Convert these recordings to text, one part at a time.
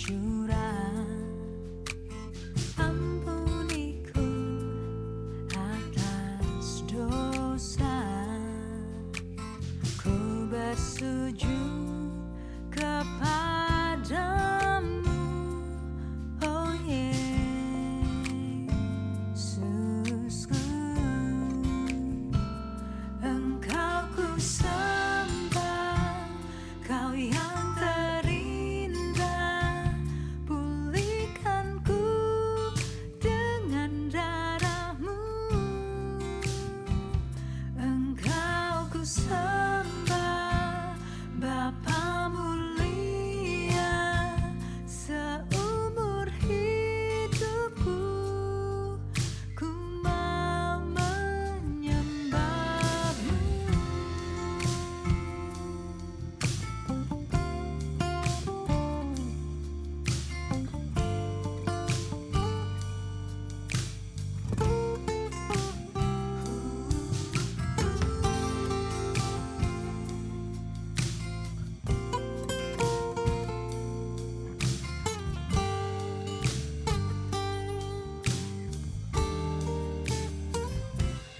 curang, ampuniku atas dosa. Ku bersujud kepadamu, oh Yesusku. Engkau ku sembah, Kau yang terindah. Pulihkan ku dengan darah-Mu. Engkau ku sembah, Bapa mulia. Seumur hidupku ku mau menyembah-Mu.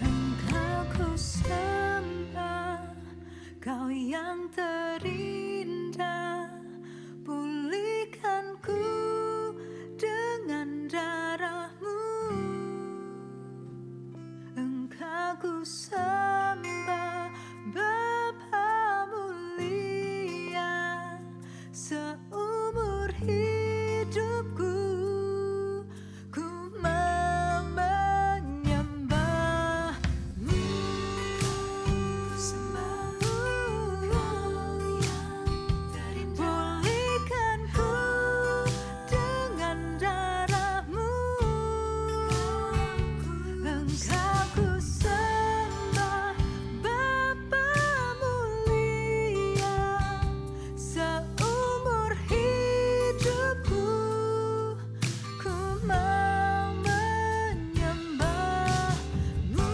Engkau ku sembah, Kau yang terindah. Pulihkan ku dengan darah-Mu. Engkau ku sembah, Bapa mulia. Seumur hidupku ku mau menyembah-Mu. Pulihkan ku dengan darah-Mu. Engkau ku sembah, Bapa mulia. Seumur hidupku ku mau menyembah-Mu.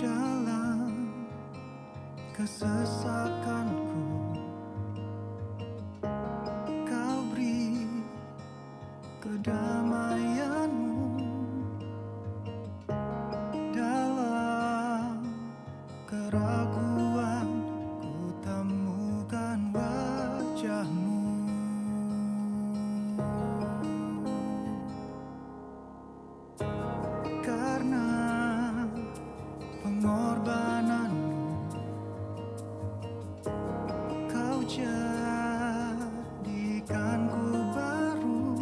Dalam kesesakanku, Kau beri kedamaian-Mu. Dalam keraguan ku temukan wajah-Mu. Karena pengorbanan-Mu, Kau jadikanku baru.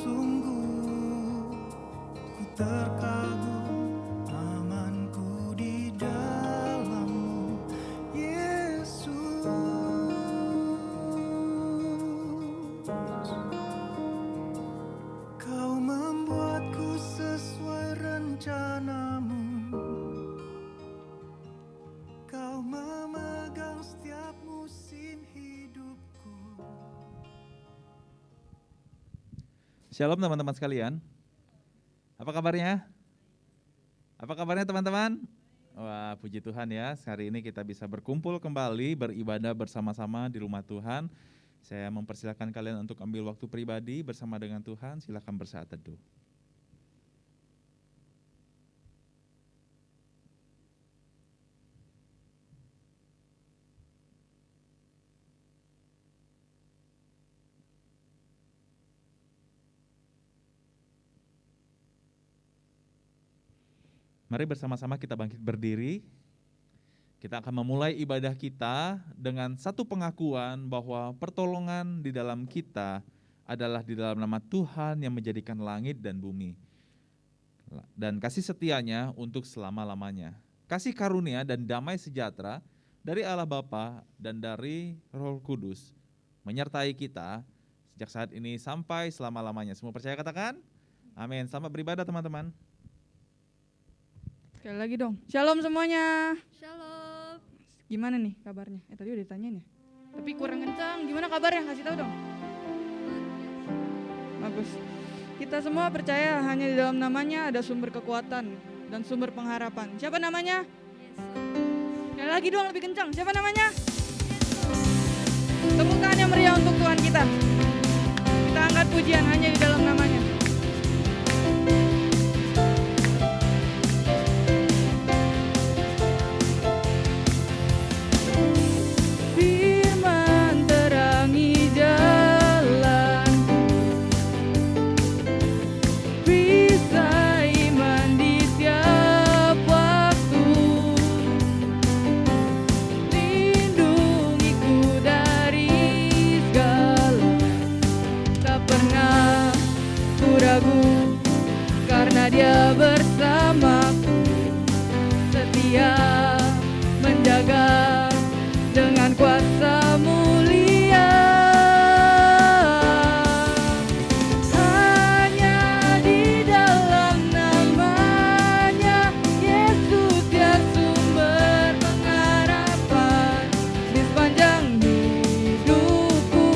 Sungguh ku terkagum, amanku di dalam-Mu, Yesus. Kau membuatku sesuai rencana-Mu. Kau memegang setiap musim hidupku. Shalom teman-teman sekalian. Apa kabarnya? Apa kabarnya teman-teman? Wah, puji Tuhan ya. Hari ini kita bisa berkumpul kembali, beribadah bersama-sama di rumah Tuhan. Saya mempersilakan kalian untuk ambil waktu pribadi bersama dengan Tuhan. Silakan bersaat teduh. Mari bersama-sama kita bangkit berdiri. Kita akan memulai ibadah kita dengan satu pengakuan bahwa pertolongan di dalam kita adalah di dalam nama Tuhan yang menjadikan langit dan bumi. Dan kasih setianya untuk selama-lamanya. kasih karunia dan damai sejahtera dari Allah Bapa dan dari Roh Kudus menyertai kita sejak saat ini sampai selama-lamanya. Semua percaya katakan? Amin. Selamat beribadah teman-teman. Sekali lagi dong. Shalom semuanya. Shalom. Gimana nih kabarnya? Tadi udah ditanyain ya. Tapi kurang kencang. Gimana kabarnya? Kasih tahu dong. Bagus. Kita semua percaya hanya di dalam namanya ada sumber kekuatan dan sumber pengharapan. Siapa namanya? Sekali lagi dong lebih kencang. Siapa namanya? Tepuk tangan yang meriah untuk Tuhan kita. Kita angkat pujian hanya di dalam namanya. Firman terangi jalan, perisai iman di tiap waktu, lindungiku dari segala. Tak pernah ku ragu karena Dia bersamaku, setia menjaga dengan kuasa mulia. Hanya di dalam namanya Yesus dia sumber pengharapan di sepanjang hidupku.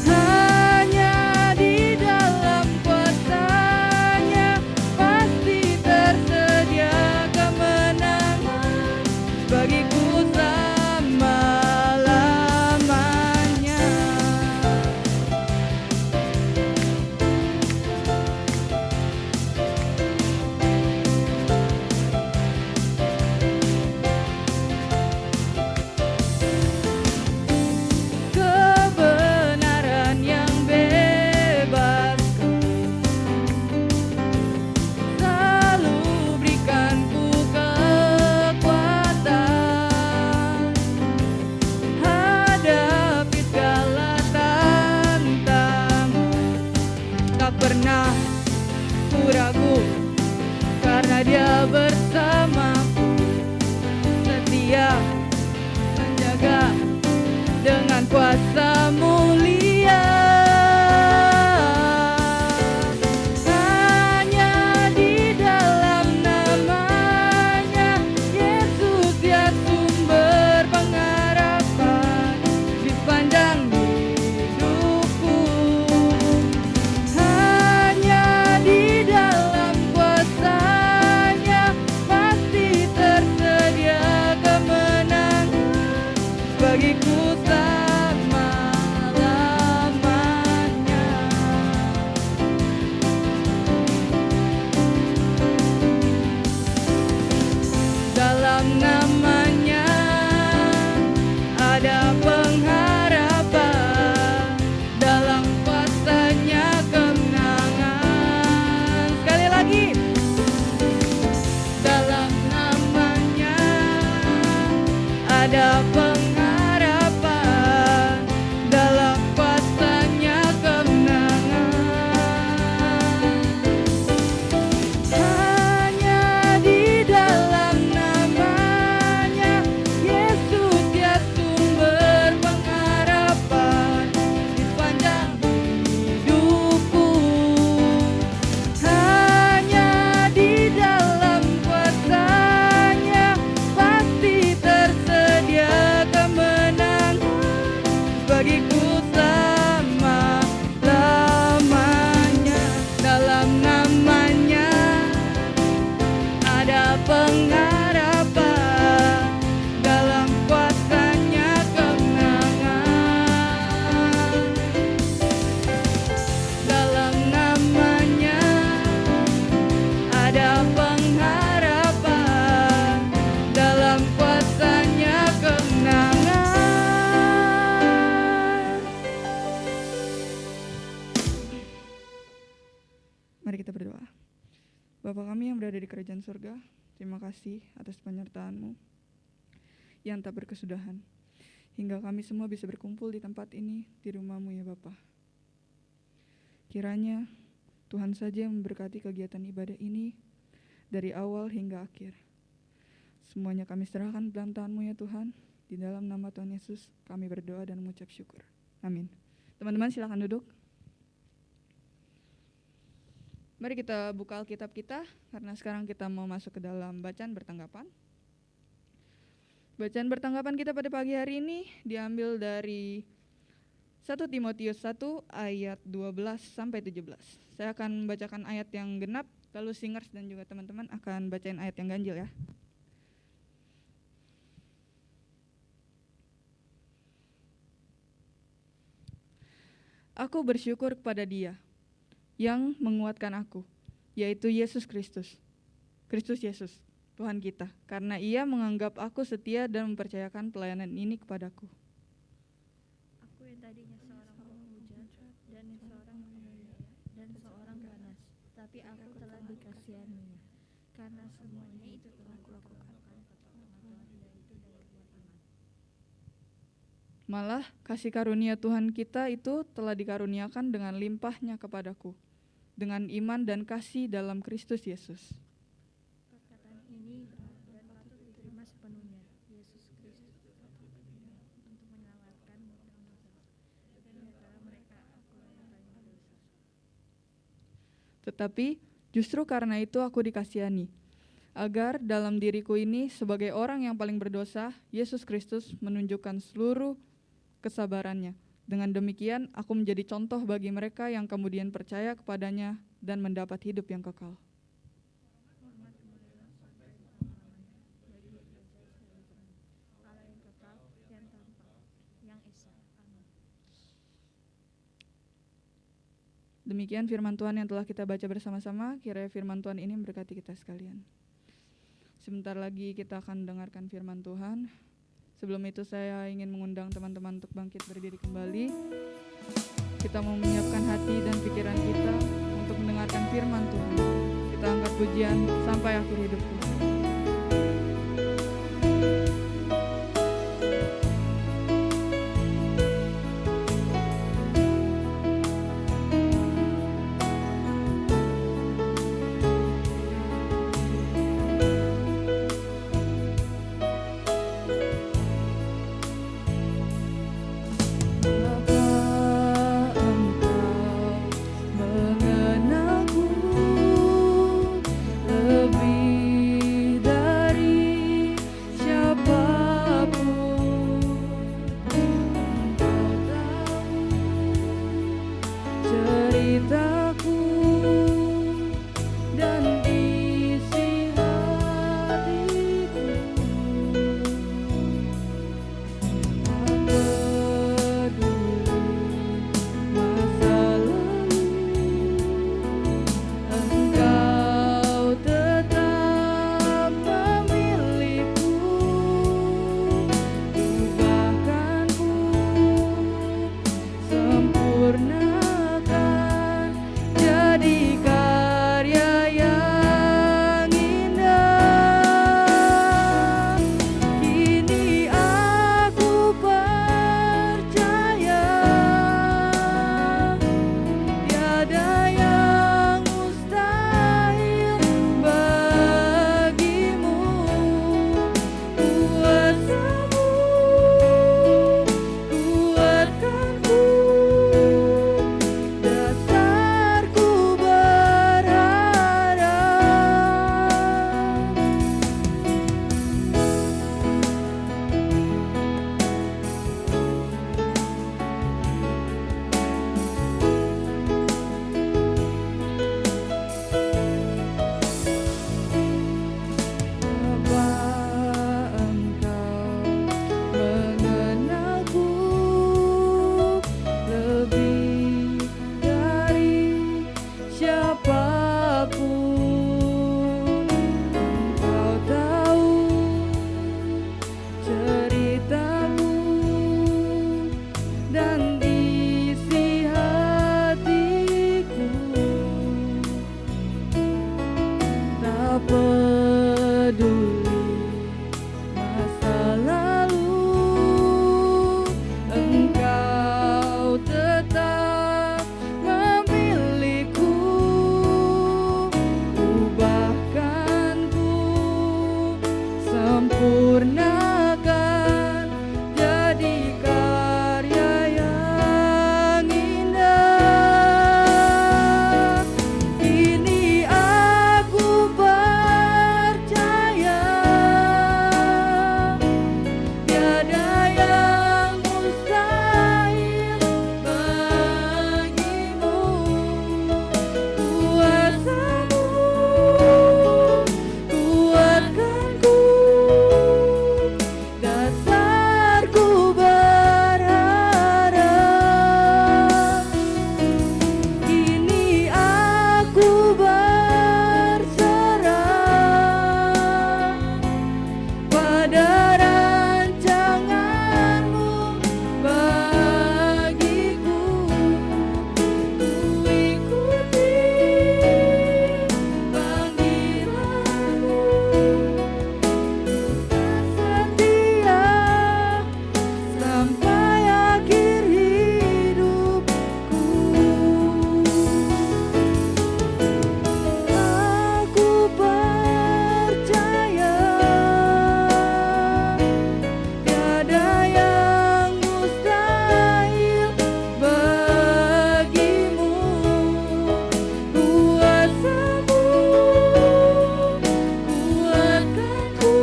Hanya di dalam kuasa-Nya pasti tersedia kemenangan bagiku selama-lamanya. Kebenaran yang bebaskan selalu berikanku kekuatan hadapi segala tantangan. Tak pernah ku ragu karena Dia bersamaku, setia menjaga dengan kuasa mulia. Hanya di dalam namanya Yesus dia sumber pengharapan di sepanjang hidupku. Hanya di dalam kuasa-Nya pasti tersedia kemenangan bagiku selama-lamanya. Dalam namanya ada pengharapan, dalam kuasa-Nya kemenangan. Sekali lagi. Dalam namanya ada pengharapan, dalam kuasa-Nya kemenangan. Hanya di dalam namanya Yesus dia sumber pengharapan di sepanjang hidupku. Hanya di dalam kuasa-Nya pasti tersedia kemenangan bagiku selama-lamanya. Dalam namanya ada pengharapan, dalam kuasa-Nya kemenangan. Dalam namanya ada pengharapan, dalam kuasa-Nya kemenangan. Mari kita berdoa. Bapa kami yang berada di kerajaan surga, terima kasih atas penyertaan-Mu yang tak berkesudahan, hingga kami semua bisa berkumpul di tempat ini, di rumah-Mu ya Bapa. Kiranya Tuhan saja yang memberkati kegiatan ibadah ini dari awal hingga akhir. Semuanya kami serahkan dalam tangan-Mu ya Tuhan. Di dalam nama Tuhan Yesus kami berdoa dan mengucap syukur. Amin. Teman-teman silakan duduk. Mari kita buka Alkitab kita, karena sekarang kita mau masuk ke dalam bacaan bertanggapan. Bacaan bertanggapan kita pada pagi hari ini diambil dari 1 Timotius 1 ayat 12 sampai 17. Saya akan membacakan ayat yang genap, lalu singers dan juga teman-teman akan bacain ayat yang ganjil ya. Aku bersyukur kepada Dia yang menguatkan aku, yaitu Yesus Kristus Yesus, Tuhan kita, karena Ia menganggap aku setia dan mempercayakan pelayanan ini kepadaku. Aku yang tadinya seorang pemuja dan seorang penganiaya dan seorang ganas, tapi aku telah dikasihaninya, karena semuanya itu telah kulakukan untuk pengetahuan yaitu dari keluar iman. Malah kasih karunia Tuhan kita itu telah dikaruniakan dengan limpahnya kepadaku, dengan iman dan kasih dalam Kristus Yesus. Perkataan ini benar dan patut diterima sepenuhnya. Yesus Kristus datang ke dunia untuk menyelamatkan muda-muda, dan di antara mereka akulah yang paling berdosa. Tetapi justru karena itu aku dikasihani, agar dalam diriku ini sebagai orang yang paling berdosa, Yesus Kristus menunjukkan seluruh kesabarannya. Dengan demikian, aku menjadi contoh bagi mereka yang kemudian percaya kepadanya dan mendapat hidup yang kekal. Hormat kemuliaan sampai selama-lamanya bagi Raja Salibun, Allah yang kekal, yang tanpa, yang esa. Amin. Demikian firman Tuhan yang telah kita baca bersama-sama. Kiranya firman Tuhan ini memberkati kita sekalian. Sebentar lagi kita akan dengarkan firman Tuhan. Sebelum itu saya ingin mengundang teman-teman untuk bangkit berdiri kembali. Kita mau menyiapkan hati dan pikiran kita untuk mendengarkan firman Tuhan. Kita angkat pujian sampai akhir hidup kita. Lebih sempurnakan jadi karya yang indah. Kini aku percaya tiada yang mustahil bagimu. Kuasamu kuatkanku, dasarku berharap. Kini aku berserah pada rancanganmu bagiku. Ku ikuti panggilanmu, setia sampai akhir hidupku. Aku percaya tiada yang mustahil bagimu. Kuasamu kuatkanku,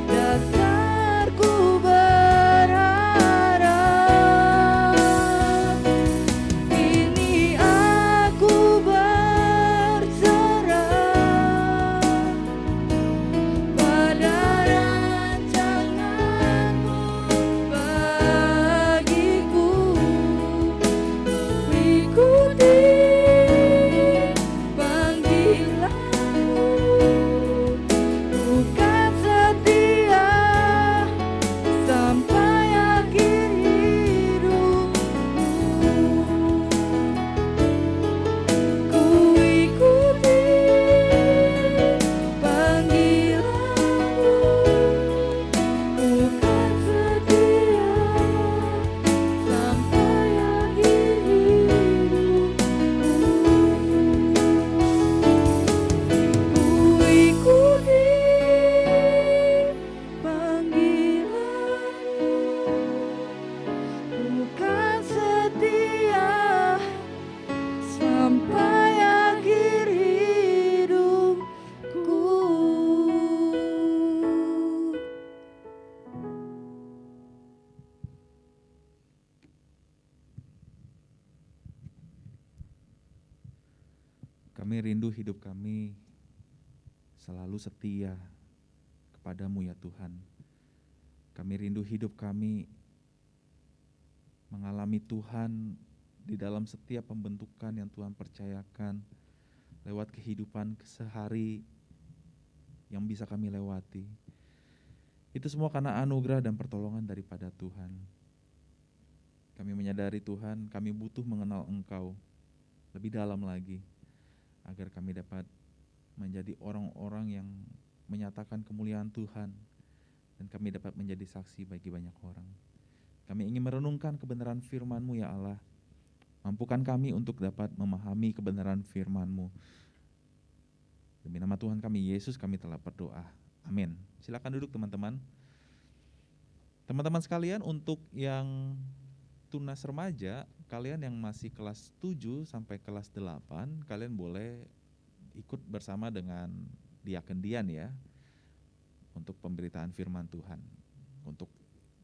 dasarku berharap. Kini aku berserah pada rancanganmu bagiku. Ku ikuti panggilanmu, bukan setia sampai akhir hidupku. Ku ikuti panggilanmu, bukan setia sampai akhir hidupku. Ku ikuti panggilanmu, bukan setia sampai akhir hidupku. Kami rindu hidup kami selalu setia kepadamu ya Tuhan. Kami rindu hidup kami mengalami Tuhan di dalam setiap pembentukan yang Tuhan percayakan lewat kehidupan sehari yang bisa kami lewati. Itu semua karena anugerah dan pertolongan daripada Tuhan. Kami menyadari Tuhan, kami butuh mengenal Engkau lebih dalam lagi, agar kami dapat menjadi orang-orang yang menyatakan kemuliaan Tuhan, dan kami dapat menjadi saksi bagi banyak orang. Kami ingin merenungkan kebenaran firman-Mu ya Allah. Mampukan kami untuk dapat memahami kebenaran firman-Mu. Demi nama Tuhan kami Yesus kami telah berdoa. Amin. Silakan duduk teman-teman. Teman-teman sekalian, untuk yang tunas remaja, kalian yang masih kelas 7 sampai kelas 8, kalian boleh ikut bersama dengan Diaken Dian ya, untuk pemberitaan firman Tuhan. Untuk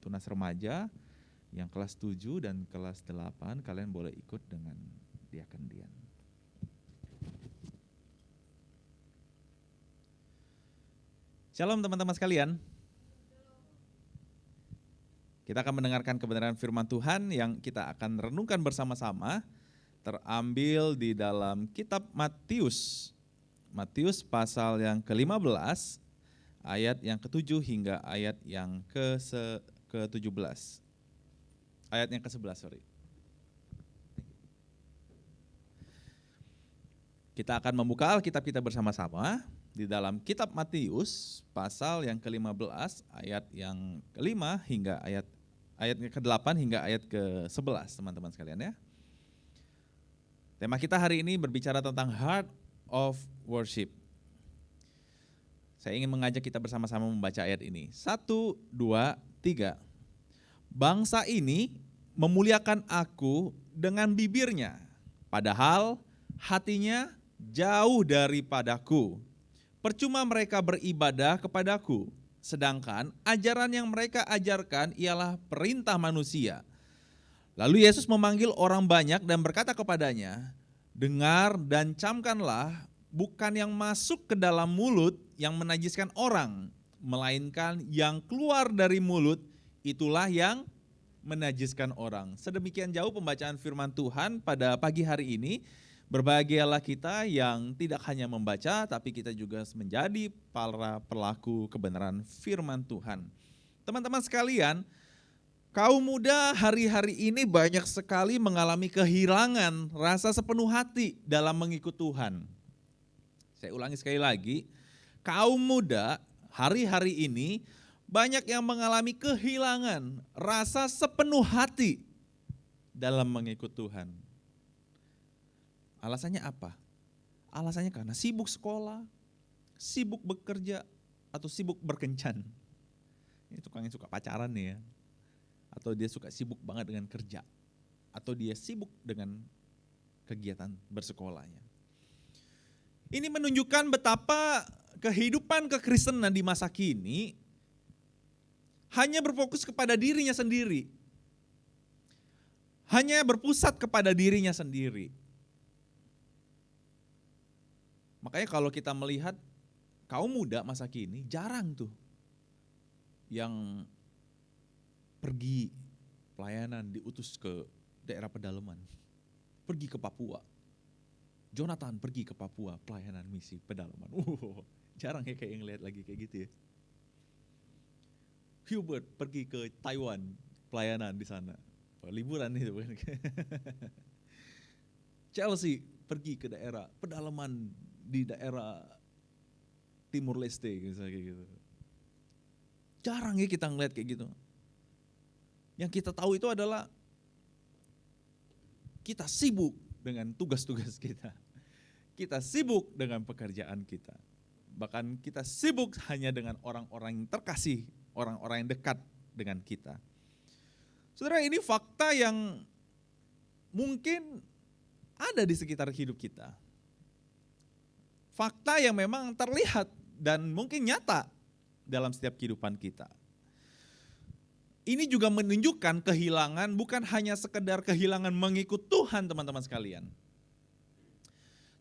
tunas remaja yang kelas 7 dan kelas 8, kalian boleh ikut dengan Diaken Dian. Shalom teman-teman sekalian. Kita akan mendengarkan kebenaran firman Tuhan yang kita akan renungkan bersama-sama, terambil di dalam kitab Matius. Matius pasal yang ke-15, ayat yang ke-7 hingga ayat yang ke-17. Ayat yang ke-11, sorry. Kita akan membuka Alkitab kita bersama-sama di dalam kitab Matius pasal yang ke-15 ayat yang ke-5 hingga ayat yang ke-8 hingga ayat ke-11, teman-teman sekalian ya. Tema kita hari ini berbicara tentang heart of worship. Saya ingin mengajak kita bersama-sama membaca ayat ini. 1, 2, 3. Bangsa ini memuliakan aku dengan bibirnya, padahal hatinya jauh daripadaku. Percuma mereka beribadah kepadaku, sedangkan ajaran yang mereka ajarkan ialah perintah manusia. Lalu Yesus memanggil orang banyak dan berkata kepadanya, dengar dan camkanlah, bukan yang masuk ke dalam mulut yang menajiskan orang, melainkan yang keluar dari mulut, itulah yang menajiskan orang. Sedemikian jauh pembacaan firman Tuhan pada pagi hari ini. Berbahagialah kita yang tidak hanya membaca, tapi kita juga menjadi para pelaku kebenaran firman Tuhan. Teman-teman sekalian, kaum muda hari-hari ini banyak sekali mengalami kehilangan rasa sepenuh hati dalam mengikut Tuhan. Saya ulangi sekali lagi, kaum muda hari-hari ini banyak yang mengalami kehilangan rasa sepenuh hati dalam mengikut Tuhan. Alasannya apa? Alasannya karena sibuk sekolah, sibuk bekerja, atau sibuk berkencan. Ini tukang yang suka pacaran nih ya. Atau dia suka sibuk banget dengan kerja. Atau dia sibuk dengan kegiatan bersekolahnya. Ini menunjukkan betapa kehidupan kekristenan di masa kini hanya berfokus kepada dirinya sendiri. Hanya berpusat kepada dirinya sendiri. Makanya kalau kita melihat kaum muda masa kini jarang tuh yang pergi pelayanan diutus ke daerah pedalaman. Pergi ke Papua. Jonathan pergi ke Papua, pelayanan misi pedalaman. Jarang ya kayak ngeliat lagi kayak gitu ya. Hubert pergi ke Taiwan, pelayanan di sana. Liburan itu bukan. Chelsea pergi ke daerah pedalaman di daerah Timur Leste misalnya kayak gitu. Jarang ya kita ngeliat kayak gitu. Yang kita tahu itu adalah kita sibuk dengan tugas-tugas kita. Kita sibuk dengan pekerjaan kita. Bahkan kita sibuk hanya dengan orang-orang yang terkasih, orang-orang yang dekat dengan kita. Saudara, ini fakta yang mungkin ada di sekitar hidup kita. Fakta yang memang terlihat dan mungkin nyata dalam setiap kehidupan kita. Ini juga menunjukkan kehilangan bukan hanya sekedar kehilangan mengikut Tuhan teman-teman sekalian.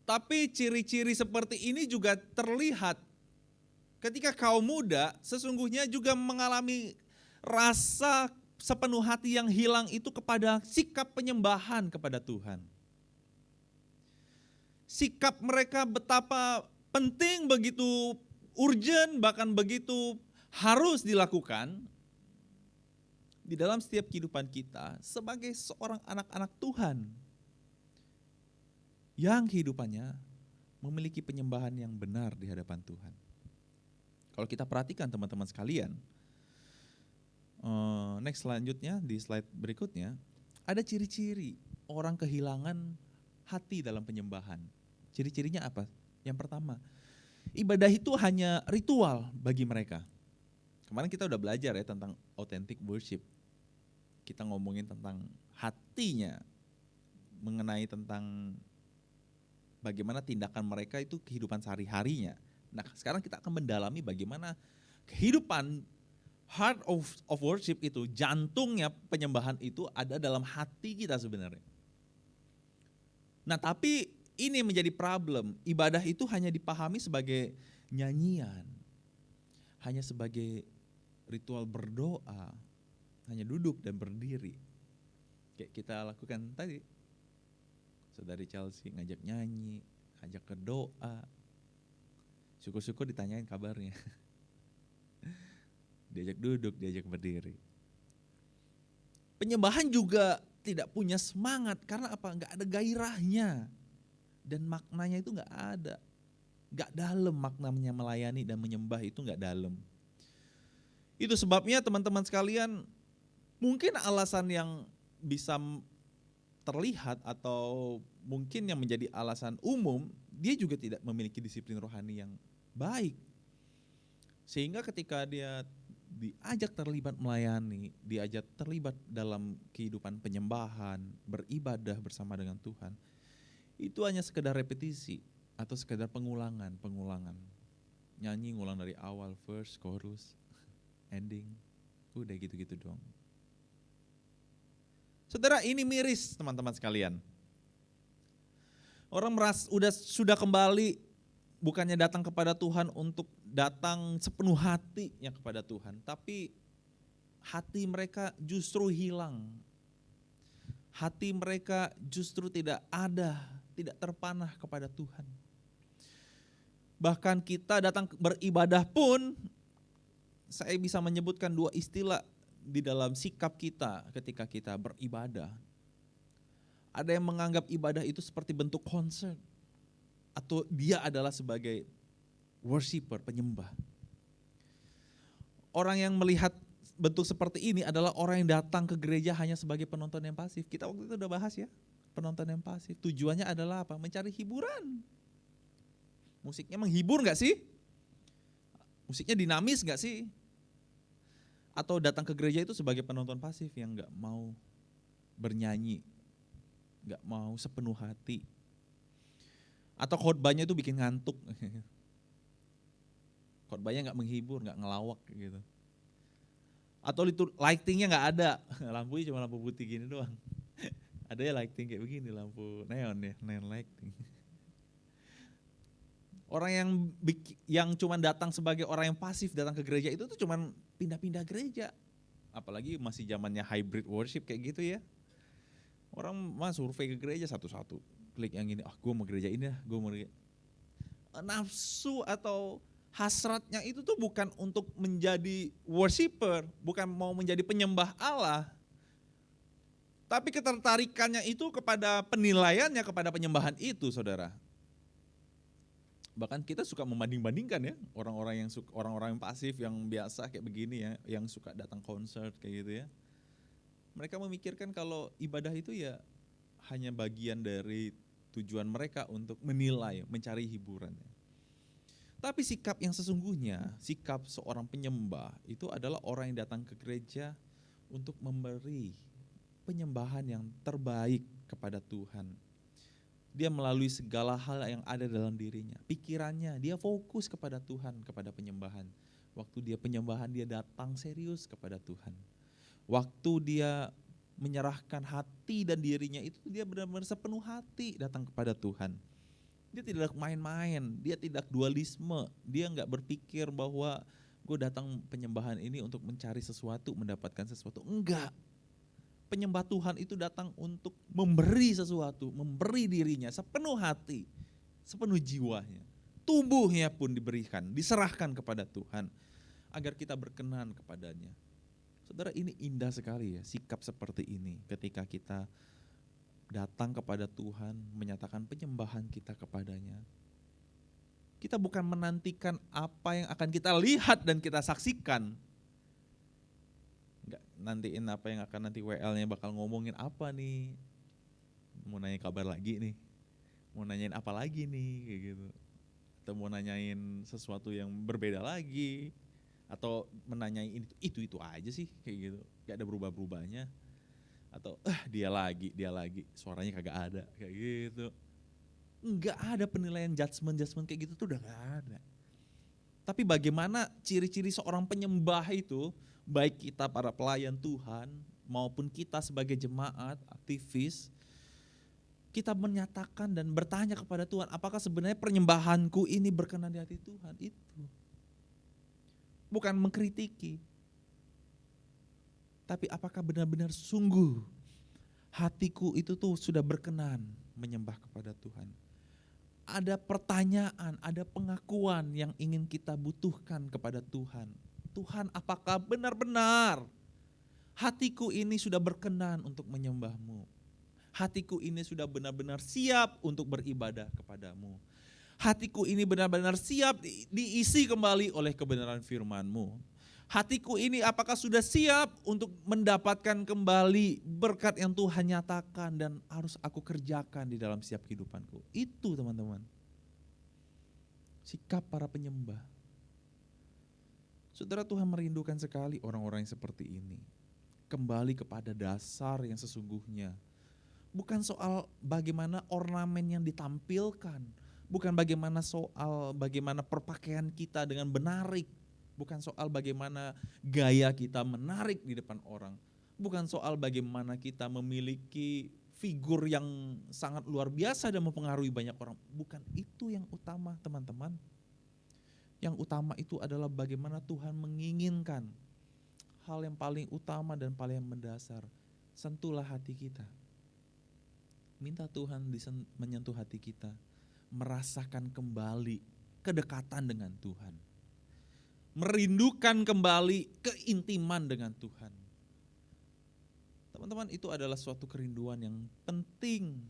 Tapi ciri-ciri seperti ini juga terlihat ketika kaum muda sesungguhnya juga mengalami rasa sepenuh hati yang hilang itu kepada sikap penyembahan kepada Tuhan. Sikap mereka betapa penting, begitu urgent, bahkan begitu harus dilakukan di dalam setiap kehidupan kita sebagai seorang anak-anak Tuhan yang kehidupannya memiliki penyembahan yang benar di hadapan Tuhan. Kalau kita perhatikan teman-teman sekalian, next selanjutnya di slide berikutnya, ada ciri-ciri orang kehilangan hati dalam penyembahan. Ciri-cirinya apa? Yang pertama, ibadah itu hanya ritual bagi mereka. Kemarin kita udah belajar ya tentang authentic worship. Kita ngomongin tentang hatinya, mengenai tentang bagaimana tindakan mereka itu kehidupan sehari-harinya. Nah, sekarang kita akan mendalami bagaimana kehidupan heart of worship itu, jantungnya penyembahan itu ada dalam hati kita sebenarnya. Nah, tapi ini menjadi problem. Ibadah itu hanya dipahami sebagai nyanyian, hanya sebagai ritual berdoa, hanya duduk dan berdiri. Kayak kita lakukan tadi. Saudari Chelsea ngajak nyanyi, ngajak ke doa. Syukur-syukur ditanyain kabarnya. Diajak duduk, diajak berdiri. Penyembahan juga tidak punya semangat karena apa? Enggak ada gairahnya. Dan maknanya itu enggak ada. Enggak dalam maknanya melayani dan menyembah itu enggak dalam. Itu sebabnya teman-teman sekalian, mungkin alasan yang bisa terlihat atau mungkin yang menjadi alasan umum, dia juga tidak memiliki disiplin rohani yang baik. Sehingga ketika dia diajak terlibat melayani, diajak terlibat dalam kehidupan penyembahan, beribadah bersama dengan Tuhan, itu hanya sekedar repetisi atau sekedar pengulangan. Nyanyi ngulang dari awal, verse, chorus, ending, udah gitu-gitu doang. Saudara, ini miris teman-teman sekalian. Orang sudah kembali, bukannya datang kepada Tuhan untuk datang sepenuh hatinya kepada Tuhan, tapi hati mereka justru hilang. Hati mereka justru tidak ada, tidak terpanah kepada Tuhan. Bahkan kita datang beribadah pun, saya bisa menyebutkan dua istilah di dalam sikap kita ketika kita beribadah. Ada yang menganggap ibadah itu seperti bentuk konser, atau dia adalah sebagai worshiper, penyembah. Orang yang melihat bentuk seperti ini adalah orang yang datang ke gereja hanya sebagai penonton yang pasif. Kita waktu itu udah bahas ya, penonton yang pasif. Tujuannya adalah apa? Mencari hiburan. Musiknya menghibur gak sih? Musiknya dinamis gak sih? Atau datang ke gereja itu sebagai penonton pasif yang gak mau bernyanyi, gak mau sepenuh hati. Atau khotbahnya itu bikin ngantuk. Khotbahnya gak menghibur, gak ngelawak gitu. Atau lightingnya gak ada, lampunya cuma lampu putih gini doang. Ada ya lighting kayak begini, lampu neon ya, neon lighting. Orang yang cuma datang sebagai orang yang pasif datang ke gereja itu tuh cuma pindah-pindah gereja. Apalagi masih zamannya hybrid worship kayak gitu ya. Orang mah survei ke gereja satu-satu. Klik yang ini, gue mau gereja ini ya, gue mau gereja. Nafsu atau hasratnya itu tuh bukan untuk menjadi worshiper, bukan mau menjadi penyembah Allah. Tapi ketertarikannya itu kepada penilaiannya, kepada penyembahan itu, saudara. Bahkan kita suka membanding-bandingkan ya, orang-orang yang pasif, yang biasa kayak begini ya, yang suka datang konser kayak gitu ya. Mereka memikirkan kalau ibadah itu ya hanya bagian dari tujuan mereka untuk menilai, mencari hiburan. Tapi sikap yang sesungguhnya, sikap seorang penyembah itu adalah orang yang datang ke gereja untuk memberi penyembahan yang terbaik kepada Tuhan. Dia melalui segala hal yang ada dalam dirinya, pikirannya, dia fokus kepada Tuhan, kepada penyembahan. Waktu dia penyembahan, dia datang serius kepada Tuhan. Waktu dia menyerahkan hati dan dirinya itu, dia benar-benar sepenuh hati datang kepada Tuhan. Dia tidak main-main, dia tidak dualisme, dia enggak berpikir bahwa gue datang penyembahan ini untuk mencari sesuatu, mendapatkan sesuatu. Enggak. Penyembah Tuhan itu datang untuk memberi sesuatu, memberi dirinya sepenuh hati, sepenuh jiwanya. Tubuhnya pun diberikan, diserahkan kepada Tuhan agar kita berkenan kepadanya. Saudara, ini indah sekali ya, sikap seperti ini ketika kita datang kepada Tuhan, menyatakan penyembahan kita kepadanya. Kita bukan menantikan apa yang akan kita lihat dan kita saksikan. Enggak nantiin apa yang akan nanti WL-nya bakal ngomongin apa nih. Mau nanya kabar lagi nih. Mau nanyain apa lagi nih kayak gitu. Atau mau nanyain sesuatu yang berbeda lagi. Atau menanyain itu aja sih kayak gitu. Gak ada berubah-berubahnya. Atau dia lagi suaranya kagak ada kayak gitu. Enggak ada penilaian judgement kayak gitu tuh udah gak ada. Tapi bagaimana ciri-ciri seorang penyembah itu, baik kita para pelayan Tuhan maupun kita sebagai jemaat, aktivis, kita menyatakan dan bertanya kepada Tuhan, apakah sebenarnya penyembahanku ini berkenan di hati Tuhan? Itu bukan mengkritiki, tapi apakah benar-benar sungguh hatiku itu tuh sudah berkenan menyembah kepada Tuhan. Ada pertanyaan, ada pengakuan yang ingin kita butuhkan kepada Tuhan. Tuhan, apakah benar-benar hatiku ini sudah berkenan untuk menyembah-Mu? Hatiku ini sudah benar-benar siap untuk beribadah kepadamu. Hatiku ini benar-benar siap diisi kembali oleh kebenaran firman-Mu. Hatiku ini apakah sudah siap untuk mendapatkan kembali berkat yang Tuhan nyatakan dan harus aku kerjakan di dalam setiap kehidupanku. Itu teman-teman, sikap para penyembah. Saudara, Tuhan merindukan sekali orang-orang yang seperti ini. Kembali kepada dasar yang sesungguhnya. Bukan soal bagaimana ornamen yang ditampilkan. Bukan bagaimana perpakaian kita dengan menarik. Bukan soal bagaimana gaya kita menarik di depan orang. Bukan soal bagaimana kita memiliki figur yang sangat luar biasa dan mempengaruhi banyak orang. Bukan itu yang utama, teman-teman. Yang utama itu adalah bagaimana Tuhan menginginkan hal yang paling utama dan paling mendasar. Sentuhlah hati kita. Minta Tuhan menyentuh hati kita. Merasakan kembali kedekatan dengan Tuhan. Merindukan kembali keintiman dengan Tuhan. Teman-teman, itu adalah suatu kerinduan yang penting.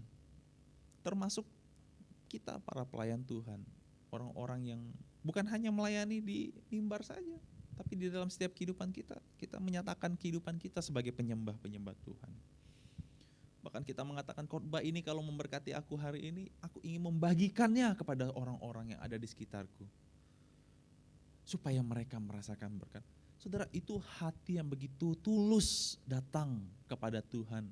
Termasuk kita para pelayan Tuhan. Orang-orang yang bukan hanya melayani di mimbar saja, tapi di dalam setiap kehidupan kita, kita menyatakan kehidupan kita sebagai penyembah-penyembah Tuhan. Bahkan kita mengatakan khotbah ini kalau memberkati aku hari ini, aku ingin membagikannya kepada orang-orang yang ada di sekitarku. Supaya mereka merasakan berkat. Saudara, itu hati yang begitu tulus datang kepada Tuhan.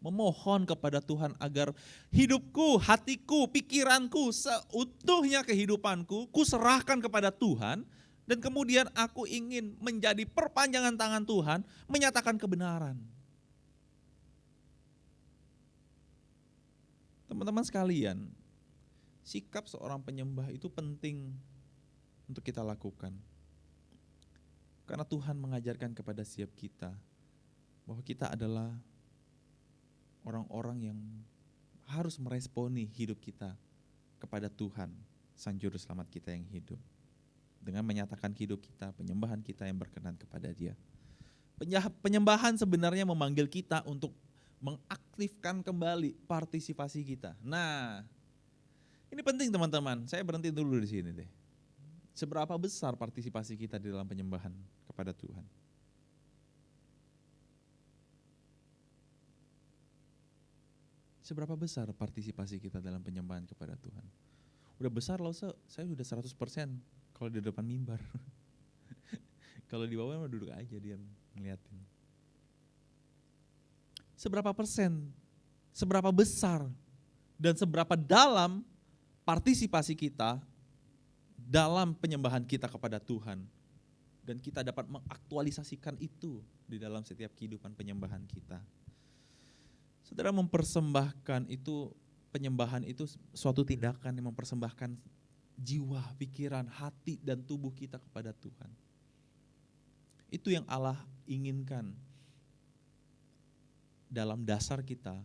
Memohon kepada Tuhan agar hidupku, hatiku, pikiranku, seutuhnya kehidupanku, ku serahkan kepada Tuhan. Dan kemudian aku ingin menjadi perpanjangan tangan Tuhan, menyatakan kebenaran. Teman-teman sekalian, sikap seorang penyembah itu penting untuk kita lakukan. Karena Tuhan mengajarkan kepada setiap kita bahwa kita adalah orang-orang yang harus meresponi hidup kita kepada Tuhan, Sang Juru Selamat kita yang hidup. Dengan menyatakan hidup kita, penyembahan kita yang berkenan kepada Dia. Penyembahan sebenarnya memanggil kita untuk mengaktifkan kembali partisipasi kita. Nah, ini penting teman-teman, saya berhenti dulu di sini deh. Seberapa besar partisipasi kita di dalam penyembahan kepada Tuhan? Seberapa besar partisipasi kita dalam penyembahan kepada Tuhan? Udah besar loh, saya sudah 100% kalau di depan mimbar. Kalau di bawah mah duduk aja dia ngeliatin. Seberapa persen, seberapa besar, dan seberapa dalam partisipasi kita dalam penyembahan kita kepada Tuhan. Dan kita dapat mengaktualisasikan itu di dalam setiap kehidupan penyembahan kita. Saudara, mempersembahkan itu, penyembahan itu suatu tindakan yang mempersembahkan jiwa, pikiran, hati, dan tubuh kita kepada Tuhan. Itu yang Allah inginkan dalam dasar kita,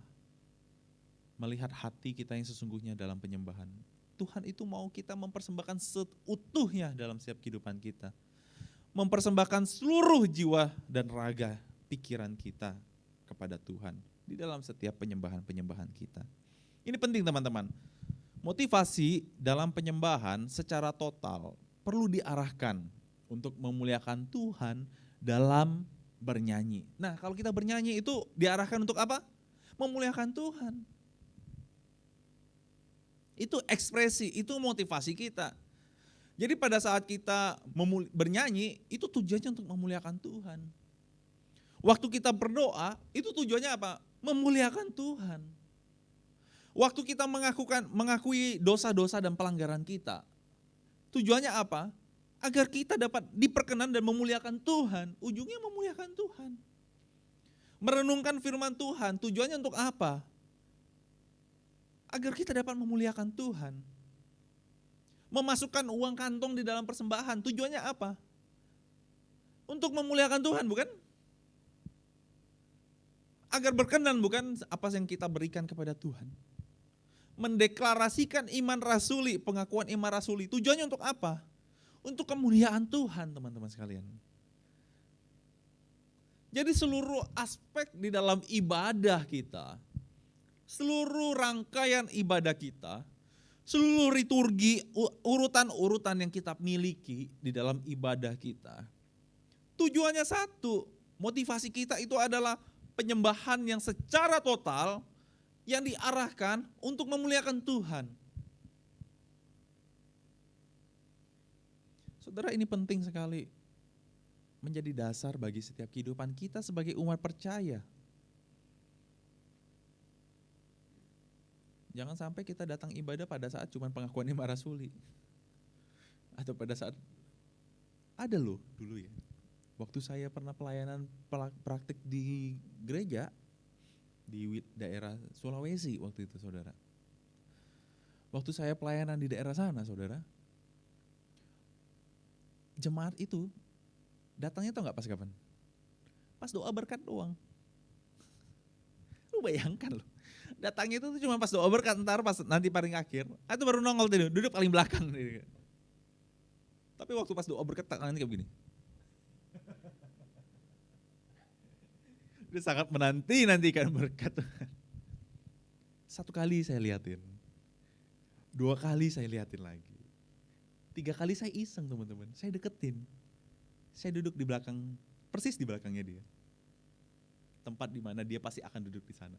melihat hati kita yang sesungguhnya dalam penyembahan. Tuhan itu mau kita mempersembahkan seutuhnya dalam setiap kehidupan kita. Mempersembahkan seluruh jiwa dan raga, pikiran kita kepada Tuhan di dalam setiap penyembahan-penyembahan kita. Ini penting teman-teman. Motivasi dalam penyembahan secara total perlu diarahkan untuk memuliakan Tuhan dalam bernyanyi. Nah, kalau kita bernyanyi itu diarahkan untuk apa? Memuliakan Tuhan. Itu ekspresi, itu motivasi kita. Jadi pada saat kita bernyanyi, itu tujuannya untuk memuliakan Tuhan. Waktu kita berdoa, itu tujuannya apa? Memuliakan Tuhan. Waktu kita mengakui dosa-dosa dan pelanggaran kita, tujuannya apa? Agar kita dapat diperkenan dan memuliakan Tuhan. Ujungnya memuliakan Tuhan. Merenungkan firman Tuhan, tujuannya untuk apa? Agar kita dapat memuliakan Tuhan. Memasukkan uang kantong di dalam persembahan, tujuannya apa? Untuk memuliakan Tuhan, bukan? Agar berkenan, bukan apa yang kita berikan kepada Tuhan. Mendeklarasikan iman rasuli, pengakuan iman rasuli, tujuannya untuk apa? Untuk kemuliaan Tuhan, teman-teman sekalian. Jadi seluruh aspek di dalam ibadah kita, seluruh rangkaian ibadah kita, seluruh liturgi, urutan-urutan yang kita miliki di dalam ibadah kita, tujuannya satu, motivasi kita itu adalah penyembahan yang secara total yang diarahkan untuk memuliakan Tuhan. Saudara, ini penting sekali menjadi dasar bagi setiap kehidupan kita sebagai umat percaya. Jangan sampai kita datang ibadah pada saat cuma pengakuannya marasuli. Atau pada saat, ada loh dulu ya, waktu saya pernah pelayanan praktik di gereja, di daerah Sulawesi waktu itu saudara. Waktu saya pelayanan di daerah sana saudara, jemaat itu datangnya tau gak pas kapan? Pas doa berkat doang. Lu bayangkan loh, datangnya itu cuma pas doa berkat, ntar pas nanti paling akhir, itu baru nongol tuh, duduk paling belakang. Tapi waktu pas doa berkat tangannya kayak begini. Dia sangat menantikan berkat Tuhan. Satu kali saya liatin, 2 kali saya liatin lagi, 3 kali saya iseng teman-teman, saya deketin. Saya duduk di belakang, persis di belakangnya dia. Tempat di mana dia pasti akan duduk di sana.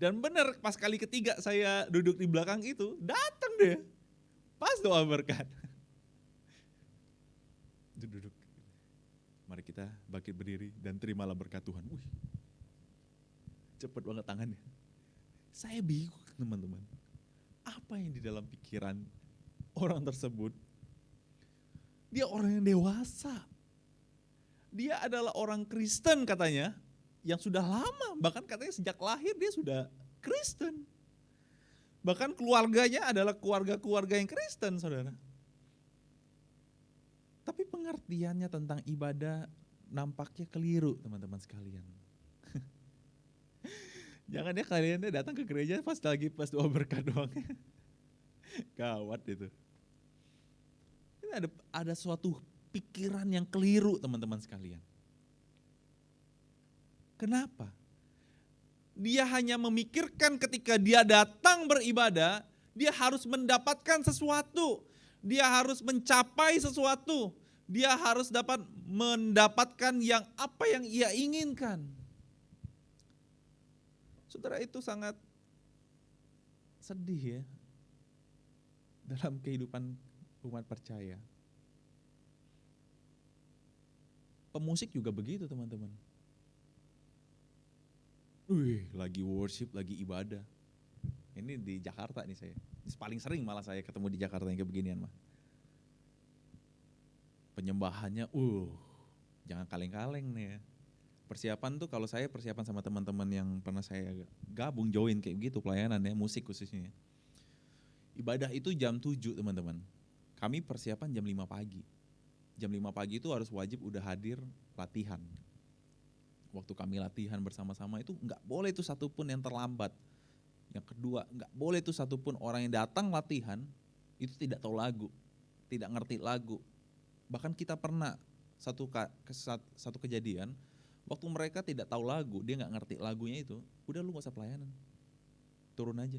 Dan benar pas kali ketiga saya duduk di belakang itu, datang dia. Pas doa berkat. Duduk. Mari kita bangkit berdiri dan terimalah berkat Tuhan. Wih, cepet banget tangannya. Saya bingung teman-teman. Apa yang di dalam pikiran orang tersebut? Dia orang yang dewasa. Dia adalah orang Kristen katanya, yang sudah lama, bahkan katanya sejak lahir dia sudah Kristen. Bahkan keluarganya adalah keluarga-keluarga yang Kristen, saudara. Tapi pengertiannya tentang ibadah nampaknya keliru, teman-teman sekalian. Jangan ya kalian datang ke gereja pas doa berkat doang. Gawat itu. Ini ada suatu pikiran yang keliru, teman-teman sekalian. Kenapa? Dia hanya memikirkan ketika dia datang beribadah, dia harus mendapatkan sesuatu. Dia harus mencapai sesuatu. Dia harus dapat mendapatkan apa yang ia inginkan. Saudara, itu sangat sedih ya dalam kehidupan umat percaya. Pemusik juga begitu teman-teman. Lagi worship, lagi ibadah. Ini di Jakarta nih saya. Paling sering malah saya ketemu di Jakarta yang kayak beginian mah. Penyembahannya, jangan kaleng-kaleng nih ya. Persiapan tuh kalau saya persiapan sama teman-teman yang pernah saya gabung, join kayak gitu pelayanan ya, musik khususnya. Ibadah itu jam 7 teman-teman. Kami persiapan jam 5 pagi. Jam 5 pagi itu harus wajib udah hadir latihan. Waktu kami latihan bersama-sama itu nggak boleh itu satupun yang terlambat. Yang kedua, nggak boleh itu satupun orang yang datang latihan itu tidak tahu lagu, tidak ngerti lagu. Bahkan kita pernah satu kejadian, waktu mereka tidak tahu lagu, dia nggak ngerti lagunya itu, udah lu nggak usah pelayanan, turun aja.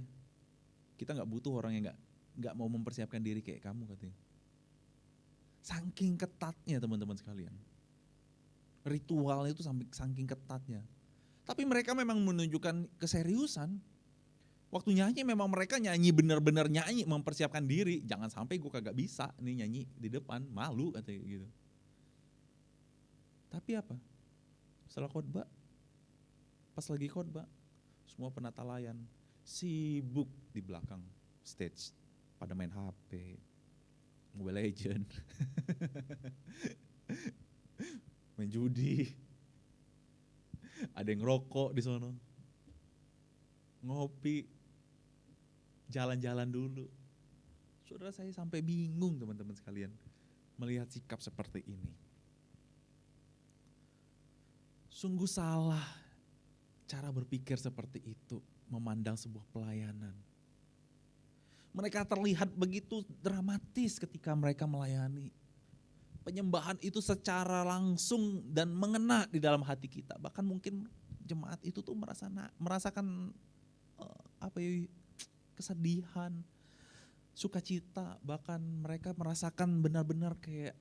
Kita nggak butuh orang yang nggak mau mempersiapkan diri kayak kamu katanya. Saking ketatnya teman-teman sekalian. Ritual itu saking ketatnya. Tapi mereka memang menunjukkan keseriusan. Waktu nyanyi memang mereka nyanyi benar-benar nyanyi, mempersiapkan diri. Jangan sampai gue kagak bisa nih nyanyi di depan, malu katanya gitu. Tapi apa? Setelah khotbah, pas lagi khotbah, semua penata layan sibuk di belakang stage, pada main HP, Mobile Legend, main judi, ada yang ngerokok di sono, ngopi, jalan-jalan dulu. Saudara, saya sampai bingung teman-teman sekalian melihat sikap seperti ini. Sungguh salah cara berpikir seperti itu, memandang sebuah pelayanan. Mereka terlihat begitu dramatis ketika mereka melayani. Penyembahan itu secara langsung dan mengena di dalam hati kita. Bahkan mungkin jemaat itu tuh merasakan kesedihan, sukacita. Bahkan mereka merasakan benar-benar kayak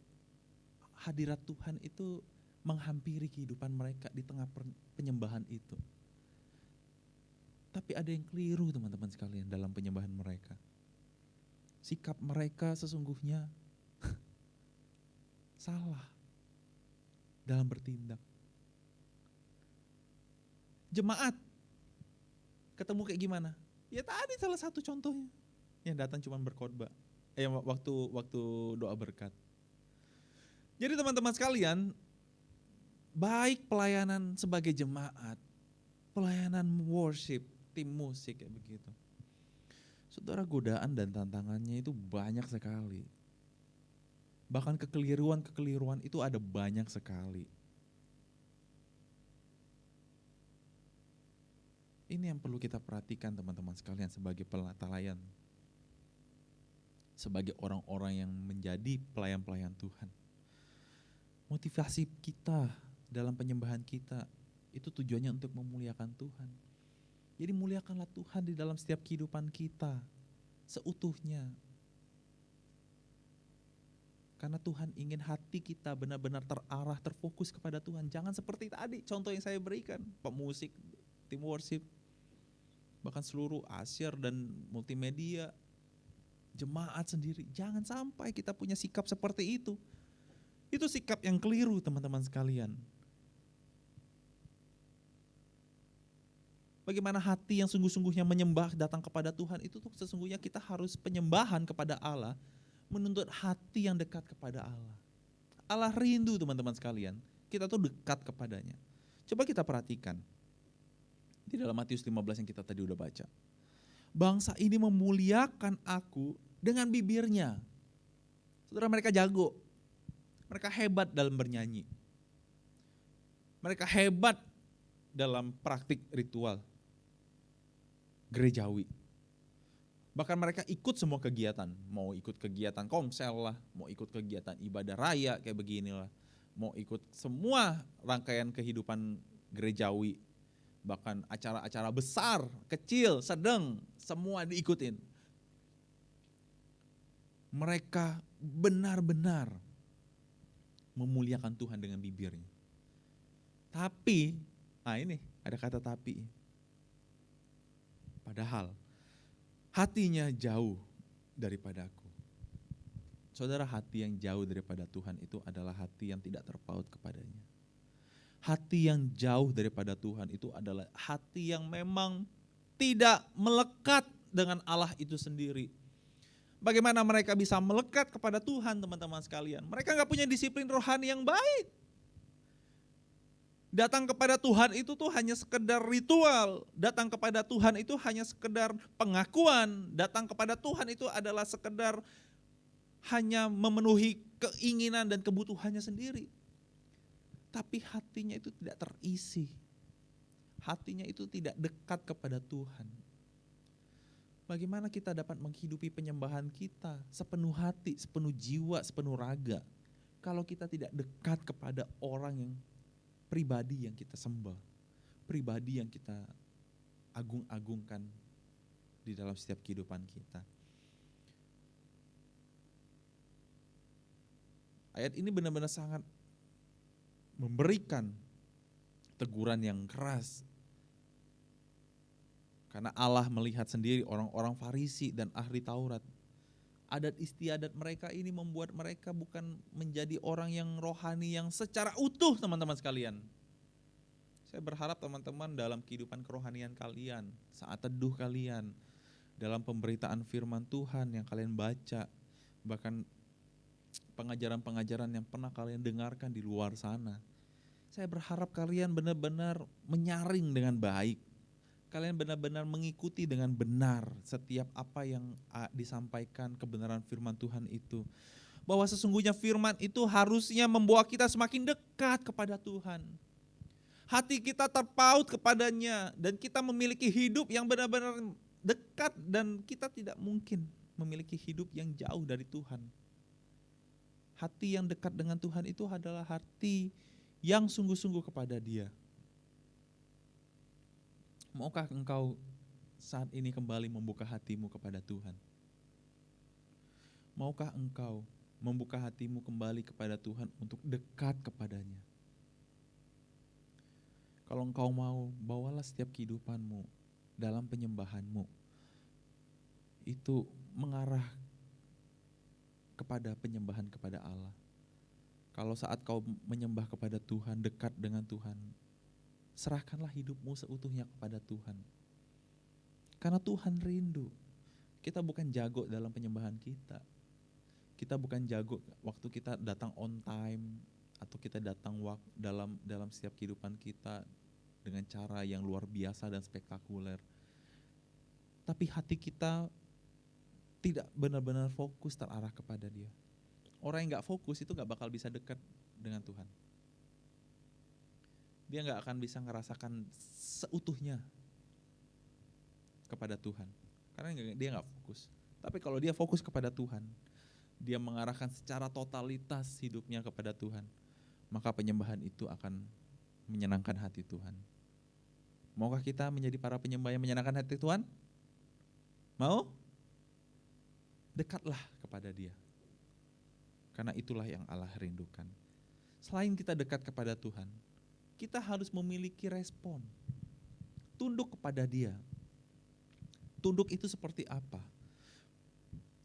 hadirat Tuhan itu menghampiri kehidupan mereka di tengah penyembahan itu. Tapi ada yang keliru teman-teman sekalian dalam penyembahan mereka. Sikap mereka sesungguhnya salah. dalam bertindak. Jemaat ketemu kayak gimana? Ya tadi salah satu contohnya, yang datang cuma berkhotbah, waktu doa berkat. Jadi teman-teman sekalian, baik pelayanan sebagai jemaat, pelayanan worship, tim musik kayak begitu. Saudara, godaan dan tantangannya itu banyak sekali. Bahkan kekeliruan itu ada banyak sekali. Ini yang perlu kita perhatikan teman-teman sekalian sebagai pelayan. Sebagai orang-orang yang menjadi pelayan-pelayan Tuhan. Motivasi kita dalam penyembahan kita itu tujuannya untuk memuliakan Tuhan. Jadi muliakanlah Tuhan di dalam setiap kehidupan kita seutuhnya. Karena Tuhan ingin hati kita benar-benar terarah, terfokus kepada Tuhan. Jangan seperti tadi contoh yang saya berikan, pemusik, tim worship, bahkan seluruh asyir dan multimedia, jemaat sendiri. Jangan sampai kita punya sikap seperti itu. Itu sikap yang keliru teman-teman sekalian. Bagaimana hati yang sungguh-sungguhnya menyembah datang kepada Tuhan, itu tuh sesungguhnya kita harus penyembahan kepada Allah, menuntut hati yang dekat kepada Allah. Allah rindu teman-teman sekalian, kita tuh dekat kepadanya. Coba kita perhatikan, di dalam Matius 15 yang kita tadi udah baca. Bangsa ini memuliakan aku dengan bibirnya. Saudara, mereka jago, mereka hebat dalam bernyanyi. Mereka hebat dalam praktik ritual gerejawi. Bahkan mereka ikut semua kegiatan, mau ikut kegiatan komsel lah, mau ikut kegiatan ibadah raya kayak beginilah, mau ikut semua rangkaian kehidupan gerejawi, bahkan acara-acara besar, kecil, sedang, semua diikutin. Mereka benar-benar memuliakan Tuhan dengan bibirnya. Tapi, ini ada kata tapi. Padahal hatinya jauh daripadaku. Saudara, hati yang jauh daripada Tuhan itu adalah hati yang tidak terpaut kepadanya. Hati yang jauh daripada Tuhan itu adalah hati yang memang tidak melekat dengan Allah itu sendiri. Bagaimana mereka bisa melekat kepada Tuhan, teman-teman sekalian? Mereka gak punya disiplin rohani yang baik. Datang kepada Tuhan itu tuh hanya sekedar ritual. Datang kepada Tuhan itu hanya sekedar pengakuan. Datang kepada Tuhan itu adalah sekedar hanya memenuhi keinginan dan kebutuhannya sendiri. Tapi hatinya itu tidak terisi. Hatinya itu tidak dekat kepada Tuhan. Bagaimana kita dapat menghidupi penyembahan kita sepenuh hati, sepenuh jiwa, sepenuh raga, kalau kita tidak dekat kepada orang yang pribadi yang kita sembah, pribadi yang kita agung-agungkan di dalam setiap kehidupan kita. Ayat ini benar-benar sangat memberikan teguran yang keras. Karena Allah melihat sendiri orang-orang Farisi dan ahli Taurat. Adat istiadat mereka ini membuat mereka bukan menjadi orang yang rohani yang secara utuh, teman-teman sekalian. Saya berharap teman-teman dalam kehidupan kerohanian kalian, saat teduh kalian, dalam pemberitaan firman Tuhan yang kalian baca, bahkan pengajaran-pengajaran yang pernah kalian dengarkan di luar sana. Saya berharap kalian benar-benar menyaring dengan baik. Kalian benar-benar mengikuti dengan benar setiap apa yang disampaikan kebenaran firman Tuhan itu. Bahwa sesungguhnya firman itu harusnya membawa kita semakin dekat kepada Tuhan. Hati kita terpaut kepadanya dan kita memiliki hidup yang benar-benar dekat dan kita tidak mungkin memiliki hidup yang jauh dari Tuhan. Hati yang dekat dengan Tuhan itu adalah hati yang sungguh-sungguh kepada Dia. Maukah engkau saat ini kembali membuka hatimu kepada Tuhan? Maukah engkau membuka hatimu kembali kepada Tuhan untuk dekat kepadanya? Kalau engkau mau, bawalah setiap kehidupanmu dalam penyembahanmu. Itu mengarah kepada penyembahan kepada Allah. Kalau saat kau menyembah kepada Tuhan, dekat dengan Tuhan, serahkanlah hidupmu seutuhnya kepada Tuhan. Karena Tuhan rindu. Kita bukan jago dalam penyembahan kita. Kita bukan jago waktu kita datang on time, atau kita datang dalam setiap kehidupan kita dengan cara yang luar biasa dan spektakuler. Tapi hati kita tidak benar-benar fokus terarah kepada Dia. Orang yang gak fokus itu gak bakal bisa dekat dengan Tuhan. Dia gak akan bisa ngerasakan seutuhnya kepada Tuhan. Karena dia gak fokus. Tapi kalau dia fokus kepada Tuhan, dia mengarahkan secara totalitas hidupnya kepada Tuhan, maka penyembahan itu akan menyenangkan hati Tuhan. Maukah kita menjadi para penyembah yang menyenangkan hati Tuhan? Mau? Dekatlah kepada Dia. Karena itulah yang Allah rindukan. Selain kita dekat kepada Tuhan, kita harus memiliki respon. Tunduk kepada Dia. Tunduk itu seperti apa?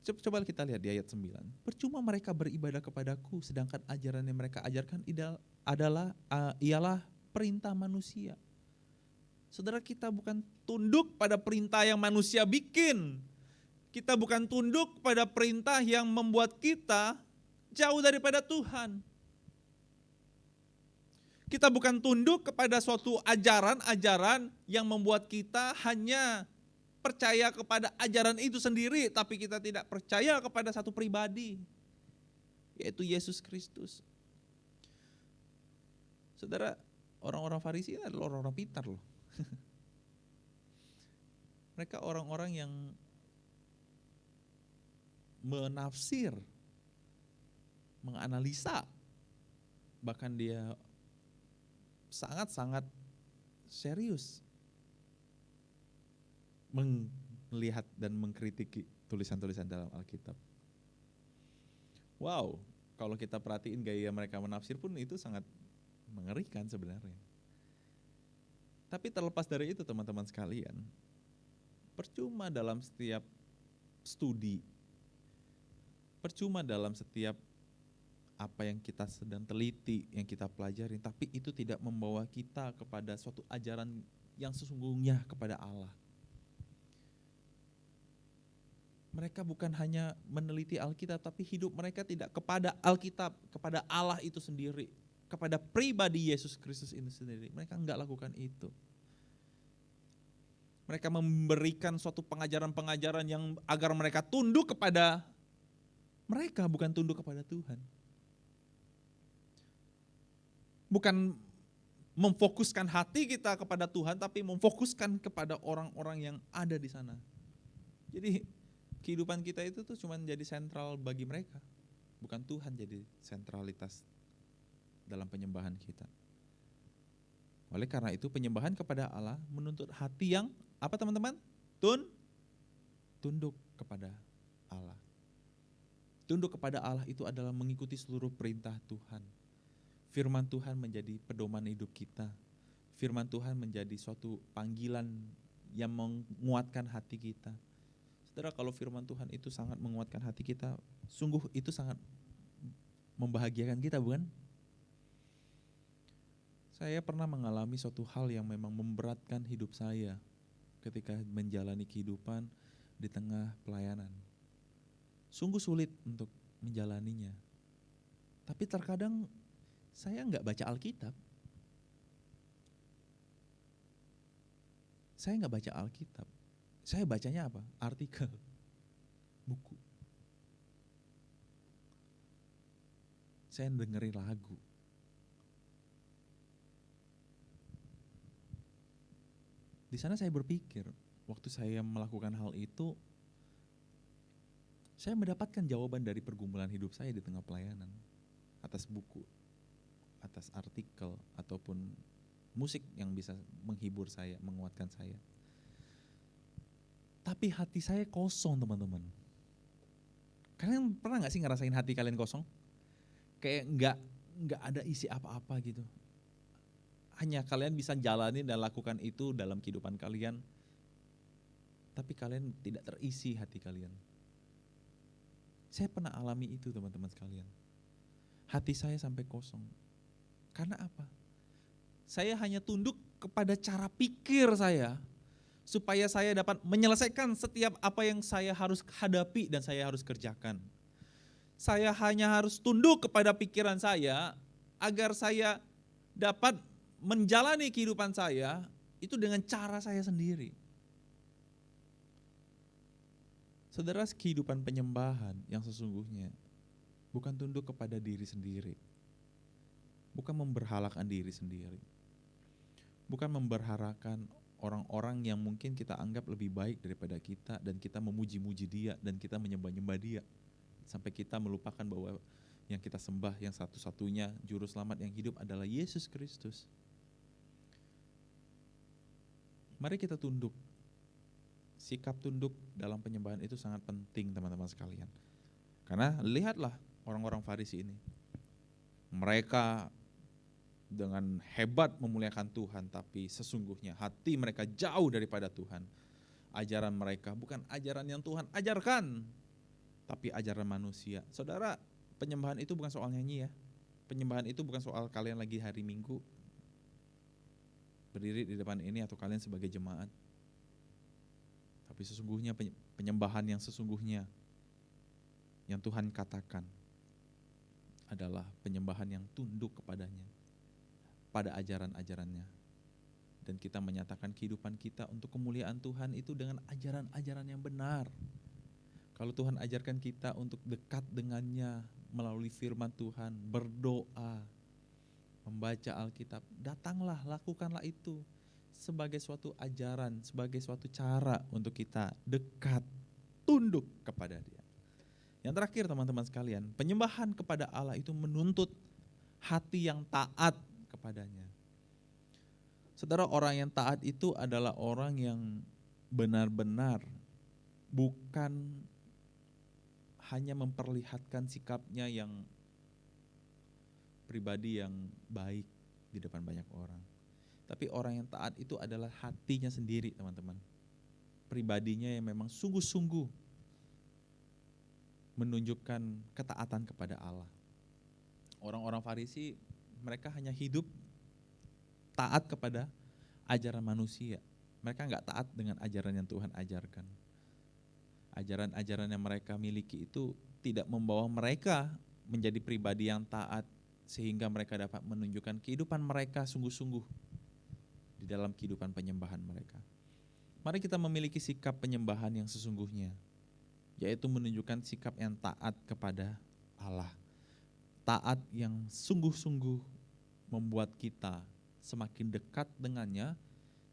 Coba kita lihat di ayat 9. Percuma mereka beribadah kepadaku, sedangkan ajaran yang mereka ajarkan ialah perintah manusia. Saudara, kita bukan tunduk pada perintah yang manusia bikin. Kita bukan tunduk pada perintah yang membuat kita jauh daripada Tuhan. Kita bukan tunduk kepada suatu ajaran-ajaran yang membuat kita hanya percaya kepada ajaran itu sendiri, tapi kita tidak percaya kepada satu pribadi, yaitu Yesus Kristus. Saudara, orang-orang Farisi adalah orang-orang pintar loh. Mereka orang-orang yang menafsir, menganalisa, bahkan dia sangat-sangat serius melihat dan mengkritiki tulisan-tulisan dalam Alkitab. Wow, kalau kita perhatiin gaya mereka menafsir pun itu sangat mengerikan sebenarnya. Tapi terlepas dari itu teman-teman sekalian, percuma dalam setiap studi, percuma dalam setiap apa yang kita sedang teliti, yang kita pelajari, tapi itu tidak membawa kita kepada suatu ajaran yang sesungguhnya kepada Allah. Mereka bukan hanya meneliti Alkitab, tapi hidup mereka tidak kepada Alkitab, kepada Allah itu sendiri, kepada pribadi Yesus Kristus ini sendiri. Mereka enggak lakukan itu. Mereka memberikan suatu pengajaran-pengajaran yang agar mereka tunduk kepada mereka, bukan tunduk kepada Tuhan. Bukan memfokuskan hati kita kepada Tuhan, tapi memfokuskan kepada orang-orang yang ada di sana. Jadi kehidupan kita itu tuh cuma jadi sentral bagi mereka, bukan Tuhan jadi sentralitas dalam penyembahan kita. Oleh karena itu penyembahan kepada Allah menuntut hati yang apa teman-teman? Tunduk kepada Allah. Tunduk kepada Allah itu adalah mengikuti seluruh perintah Tuhan. Firman Tuhan menjadi pedoman hidup kita. Firman Tuhan menjadi suatu panggilan yang menguatkan hati kita. Saudara, kalau firman Tuhan itu sangat menguatkan hati kita, sungguh itu sangat membahagiakan kita, bukan? Saya pernah mengalami suatu hal yang memang memberatkan hidup saya ketika menjalani kehidupan di tengah pelayanan. Sungguh sulit untuk menjalaninya. Tapi terkadang saya enggak baca Alkitab. Saya enggak baca Alkitab. Saya bacanya apa? Artikel, buku. Saya dengerin lagu. Di sana saya berpikir, waktu saya melakukan hal itu, saya mendapatkan jawaban dari pergumulan hidup saya di tengah pelayanan. Atas buku, atas artikel, ataupun musik yang bisa menghibur saya, menguatkan saya. Tapi hati saya kosong, teman-teman. Kalian pernah gak sih ngerasain hati kalian kosong? Kayak nggak ada isi apa-apa gitu. Hanya kalian bisa jalani dan lakukan itu dalam kehidupan kalian, tapi kalian tidak terisi hati kalian. Saya pernah alami itu teman-teman sekalian. hati saya sampai kosong. Karena apa? Saya hanya tunduk kepada cara pikir saya, supaya saya dapat menyelesaikan setiap apa yang saya harus hadapi dan saya harus kerjakan. Saya hanya harus tunduk kepada pikiran saya, agar saya dapat menjalani kehidupan saya itu dengan cara saya sendiri. Saudara, kehidupan penyembahan yang sesungguhnya bukan tunduk kepada diri sendiri, bukan memberhalakan diri sendiri, bukan memberhalakan orang-orang yang mungkin kita anggap lebih baik daripada kita, dan kita memuji-muji dia, dan kita menyembah-nyembah dia, sampai kita melupakan bahwa yang kita sembah, yang satu-satunya juru selamat yang hidup adalah Yesus Kristus. Mari kita tunduk. Sikap tunduk dalam penyembahan itu sangat penting, teman-teman sekalian. Karena lihatlah orang-orang Farisi ini. Mereka dengan hebat memuliakan Tuhan, tapi sesungguhnya hati mereka jauh daripada Tuhan. Ajaran mereka bukan ajaran yang Tuhan ajarkan, tapi ajaran manusia. Saudara, penyembahan itu bukan soal nyanyi ya. Penyembahan itu bukan soal kalian lagi hari Minggu berdiri di depan ini atau kalian sebagai jemaat. Tapi sesungguhnya penyembahan yang sesungguhnya yang Tuhan katakan adalah penyembahan yang tunduk kepadanya, pada ajaran-ajarannya. Dan kita menyatakan kehidupan kita untuk kemuliaan Tuhan itu dengan ajaran-ajaran yang benar. Kalau Tuhan ajarkan kita untuk dekat dengannya melalui firman Tuhan, berdoa, membaca Alkitab, datanglah, lakukanlah itu sebagai suatu ajaran, sebagai suatu cara untuk kita dekat, tunduk kepada Dia. Yang terakhir teman-teman sekalian, penyembahan kepada Allah itu menuntut hati yang taat kepadanya. Saudara, orang yang taat itu adalah orang yang benar-benar bukan hanya memperlihatkan sikapnya yang pribadi yang baik di depan banyak orang. Tapi orang yang taat itu adalah hatinya sendiri, teman-teman. Pribadinya yang memang sungguh-sungguh menunjukkan ketaatan kepada Allah. Orang-orang Farisi, mereka hanya hidup taat kepada ajaran manusia. Mereka enggak taat dengan ajaran yang Tuhan ajarkan. Ajaran-ajaran yang mereka miliki itu tidak membawa mereka menjadi pribadi yang taat, sehingga mereka dapat menunjukkan kehidupan mereka sungguh-sungguh di dalam kehidupan penyembahan mereka. Mari kita memiliki sikap penyembahan yang sesungguhnya, yaitu menunjukkan sikap yang taat kepada Allah. Taat yang sungguh-sungguh membuat kita semakin dekat dengannya,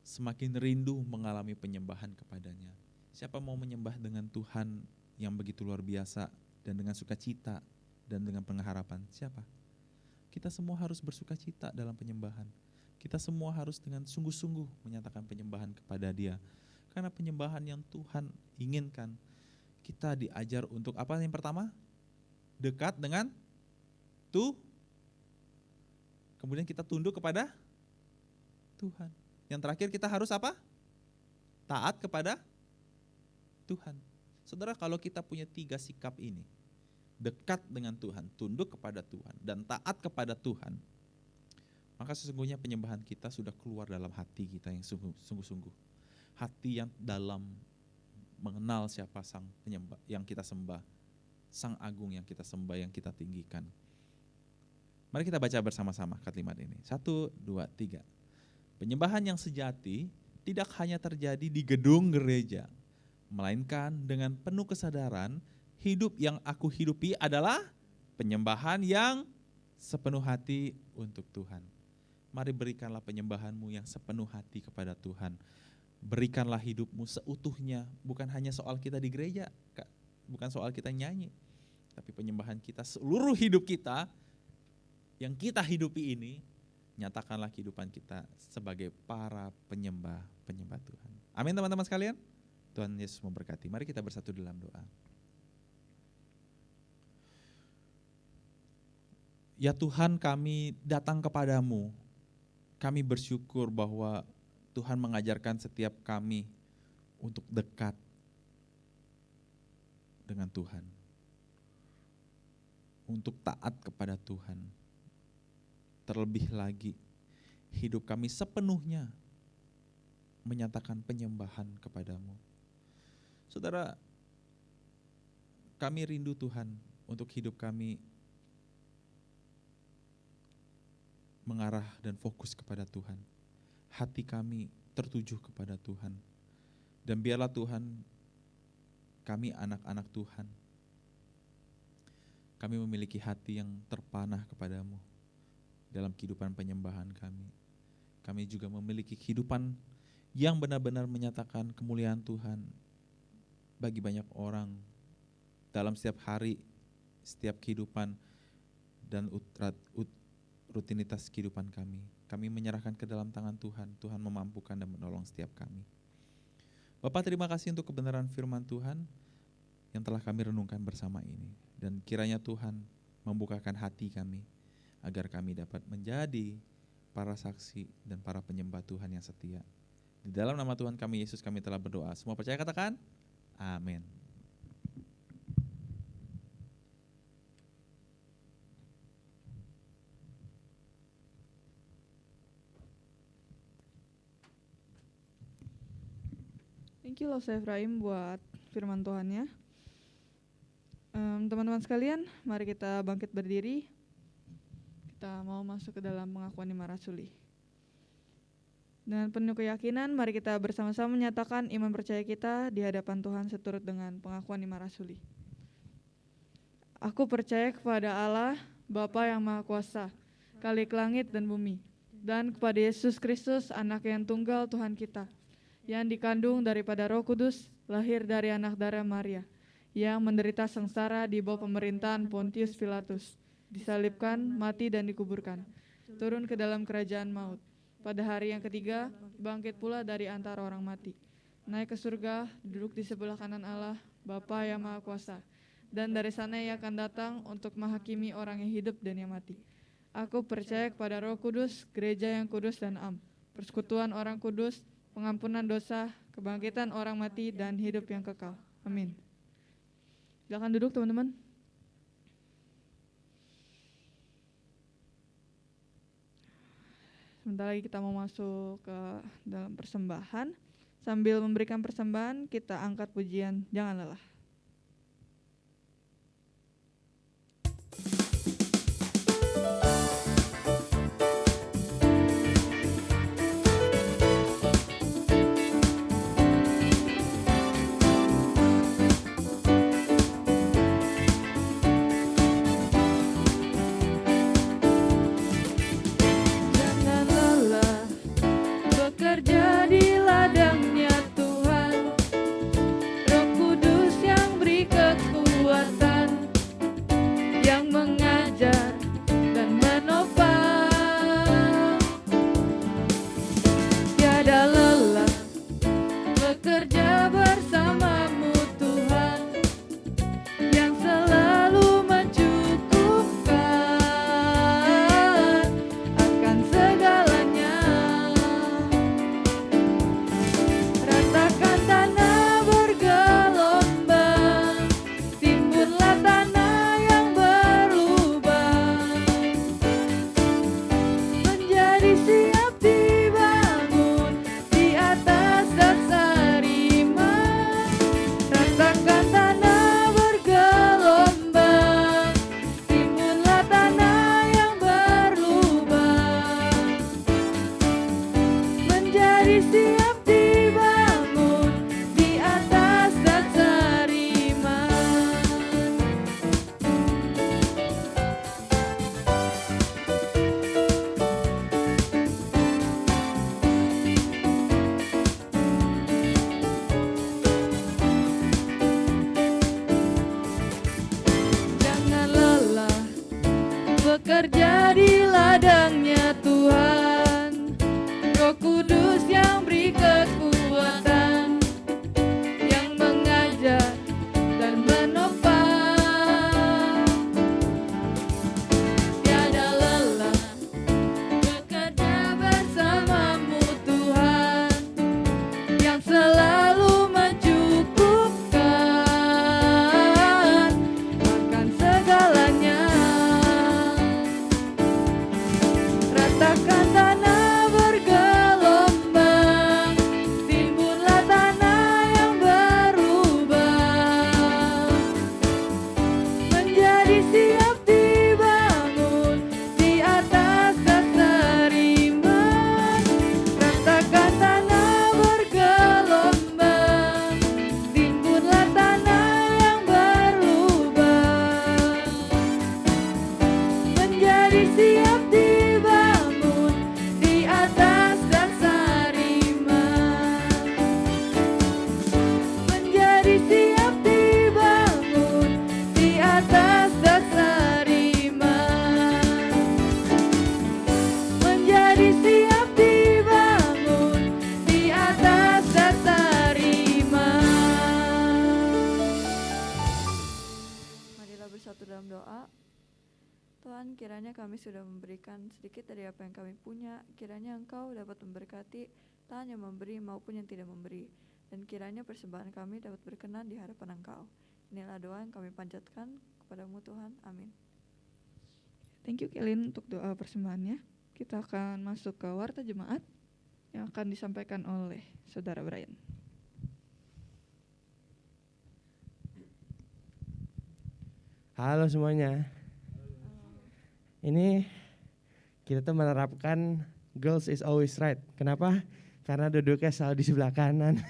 semakin rindu mengalami penyembahan kepadanya. Siapa mau menyembah dengan Tuhan yang begitu luar biasa dan dengan sukacita dan dengan pengharapan? Siapa? Kita semua harus bersukacita dalam penyembahan. Kita semua harus dengan sungguh-sungguh menyatakan penyembahan kepada Dia. Karena penyembahan yang Tuhan inginkan, kita diajar untuk apa yang pertama? Dekat dengan Tuhan. Kemudian kita tunduk kepada Tuhan. Yang terakhir kita harus apa? Taat kepada Tuhan. Saudara, kalau kita punya 3 sikap ini, dekat dengan Tuhan, tunduk kepada Tuhan, dan taat kepada Tuhan, maka sesungguhnya penyembahan kita sudah keluar dalam hati kita yang sungguh-sungguh. Hati yang dalam mengenal siapa sang penyembah yang kita sembah, sang agung yang kita sembah, yang kita tinggikan. Mari kita baca bersama-sama kalimat ini. 1, 2, 3. Penyembahan yang sejati tidak hanya terjadi di gedung gereja, melainkan dengan penuh kesadaran hidup yang aku hidupi adalah penyembahan yang sepenuh hati untuk Tuhan. Mari berikanlah penyembahanmu yang sepenuh hati kepada Tuhan. Berikanlah hidupmu seutuhnya, bukan hanya soal kita di gereja, bukan soal kita nyanyi, tapi penyembahan kita, seluruh hidup kita yang kita hidupi ini, nyatakanlah kehidupan kita sebagai para penyembah Tuhan. Amin teman-teman sekalian. Tuhan Yesus memberkati. Mari kita bersatu dalam doa. Ya Tuhan, kami datang kepadamu. Kami bersyukur bahwa Tuhan mengajarkan setiap kami untuk dekat dengan Tuhan. untuk taat kepada Tuhan. Terlebih lagi, hidup kami sepenuhnya menyatakan penyembahan kepadamu. Saudara, kami rindu Tuhan untuk hidup kami mengarah dan fokus kepada Tuhan. Hati kami tertuju kepada Tuhan. Dan biarlah Tuhan, kami anak-anak Tuhan, kami memiliki hati yang terpanah kepadamu dalam kehidupan penyembahan kami. Kami juga memiliki kehidupan yang benar-benar menyatakan kemuliaan Tuhan bagi banyak orang dalam setiap hari, setiap kehidupan, dan rutinitas kehidupan kami. Kami menyerahkan ke dalam tangan Tuhan. Tuhan memampukan dan menolong setiap kami. Bapak, terima kasih untuk kebenaran firman Tuhan yang telah kami renungkan bersama ini. Dan kiranya Tuhan membukakan hati kami agar kami dapat menjadi para saksi dan para penyembah Tuhan yang setia. Di dalam nama Tuhan kami Yesus kami telah berdoa. Semua percaya katakan? Amin. Thank you Losa Efraim buat firman Tuhannya. Teman-teman sekalian, mari kita bangkit berdiri. Kita mau masuk ke dalam pengakuan iman rasuli. Dengan penuh keyakinan, mari kita bersama-sama menyatakan iman percaya kita di hadapan Tuhan seturut dengan pengakuan iman rasuli. Aku percaya kepada Allah, Bapa yang Maha Kuasa, Khalik langit dan bumi, dan kepada Yesus Kristus, Anak yang tunggal Tuhan kita, yang dikandung daripada Roh Kudus, lahir dari anak darah Maria, yang menderita sengsara di bawah pemerintahan Pontius Pilatus, disalibkan, mati dan dikuburkan, turun ke dalam kerajaan maut. Pada hari yang ketiga, bangkit pula dari antara orang mati, naik ke surga, duduk di sebelah kanan Allah, Bapa yang Maha Kuasa, dan dari sana ia akan datang untuk menghakimi orang yang hidup dan yang mati. Aku percaya kepada Roh Kudus, gereja yang kudus dan am, persekutuan orang kudus, pengampunan dosa, kebangkitan orang mati, dan hidup yang kekal. Amin. Silakan duduk teman-teman. Sebentar lagi kita mau masuk ke dalam persembahan. Sambil memberikan persembahan, kita angkat pujian Jangan Lelah. Jangan lelah bekerja di ladangnya Tuhan, Roh Kudus yang Kiranya kami sudah memberikan sedikit dari apa yang kami punya. Kiranya Engkau dapat memberkati tak hanya memberi maupun yang tidak memberi. Dan kiranya persembahan kami dapat berkenan di hadapan Engkau. Inilah doa yang kami panjatkan kepadamu Tuhan. Amin. Thank you Kelin untuk doa persembahannya. Kita akan masuk ke warta jemaat yang akan disampaikan oleh Saudara Brian. Halo semuanya. Ini kita tuh menerapkan girls is always right. Kenapa? Karena duduknya selalu di sebelah kanan.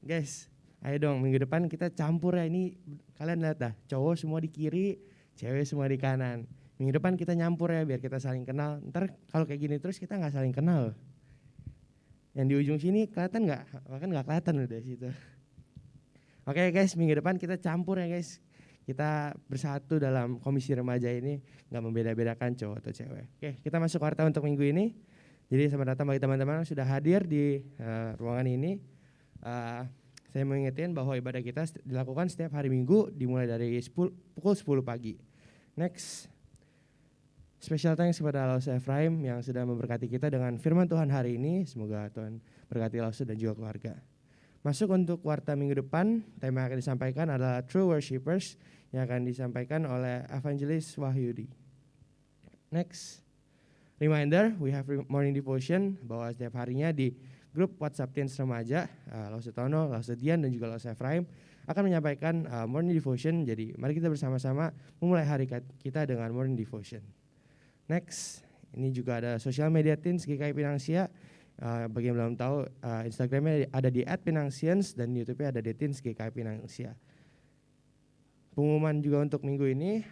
Guys, ayo dong minggu depan kita campur ya. Ini kalian lihat dah, cowok semua di kiri, cewek semua di kanan. Minggu depan kita nyampur ya biar kita saling kenal. Ntar kalau kayak gini terus kita nggak saling kenal. Yang di ujung sini kelihatan nggak? Bahkan nggak kelihatan loh dari situ. Oke guys, minggu depan kita campur ya guys. Kita bersatu dalam komisi remaja ini, nggak membeda-bedakan cowok atau cewek. Oke, kita masuk warta untuk minggu ini. Jadi selamat datang bagi teman-teman yang sudah hadir di ruangan ini. Saya mau ingetin bahwa ibadah kita dilakukan setiap hari Minggu dimulai dari pukul 10 pagi. Next, special thanks kepada Lause Ephraim yang sudah memberkati kita dengan firman Tuhan hari ini. Semoga Tuhan berkati Lause dan juga keluarga. Masuk untuk warta minggu depan, tema yang akan disampaikan adalah True Worshippers yang akan disampaikan oleh Evangelis Wahyudi. Next, reminder, we have morning devotion bahwa setiap harinya di grup WhatsApp Teens Remaja, Lause Tono, Lause Dian dan juga Lause Ephraim akan menyampaikan morning devotion. Jadi mari kita bersama-sama memulai hari kita dengan morning devotion. Next, ini juga ada social media Teens GKI Pinangsia. Bagi yang belum tahu, Instagramnya ada di @pinangsians dan YouTube-nya ada di Teens GKI Pinangsia. Pengumuman juga untuk minggu ini,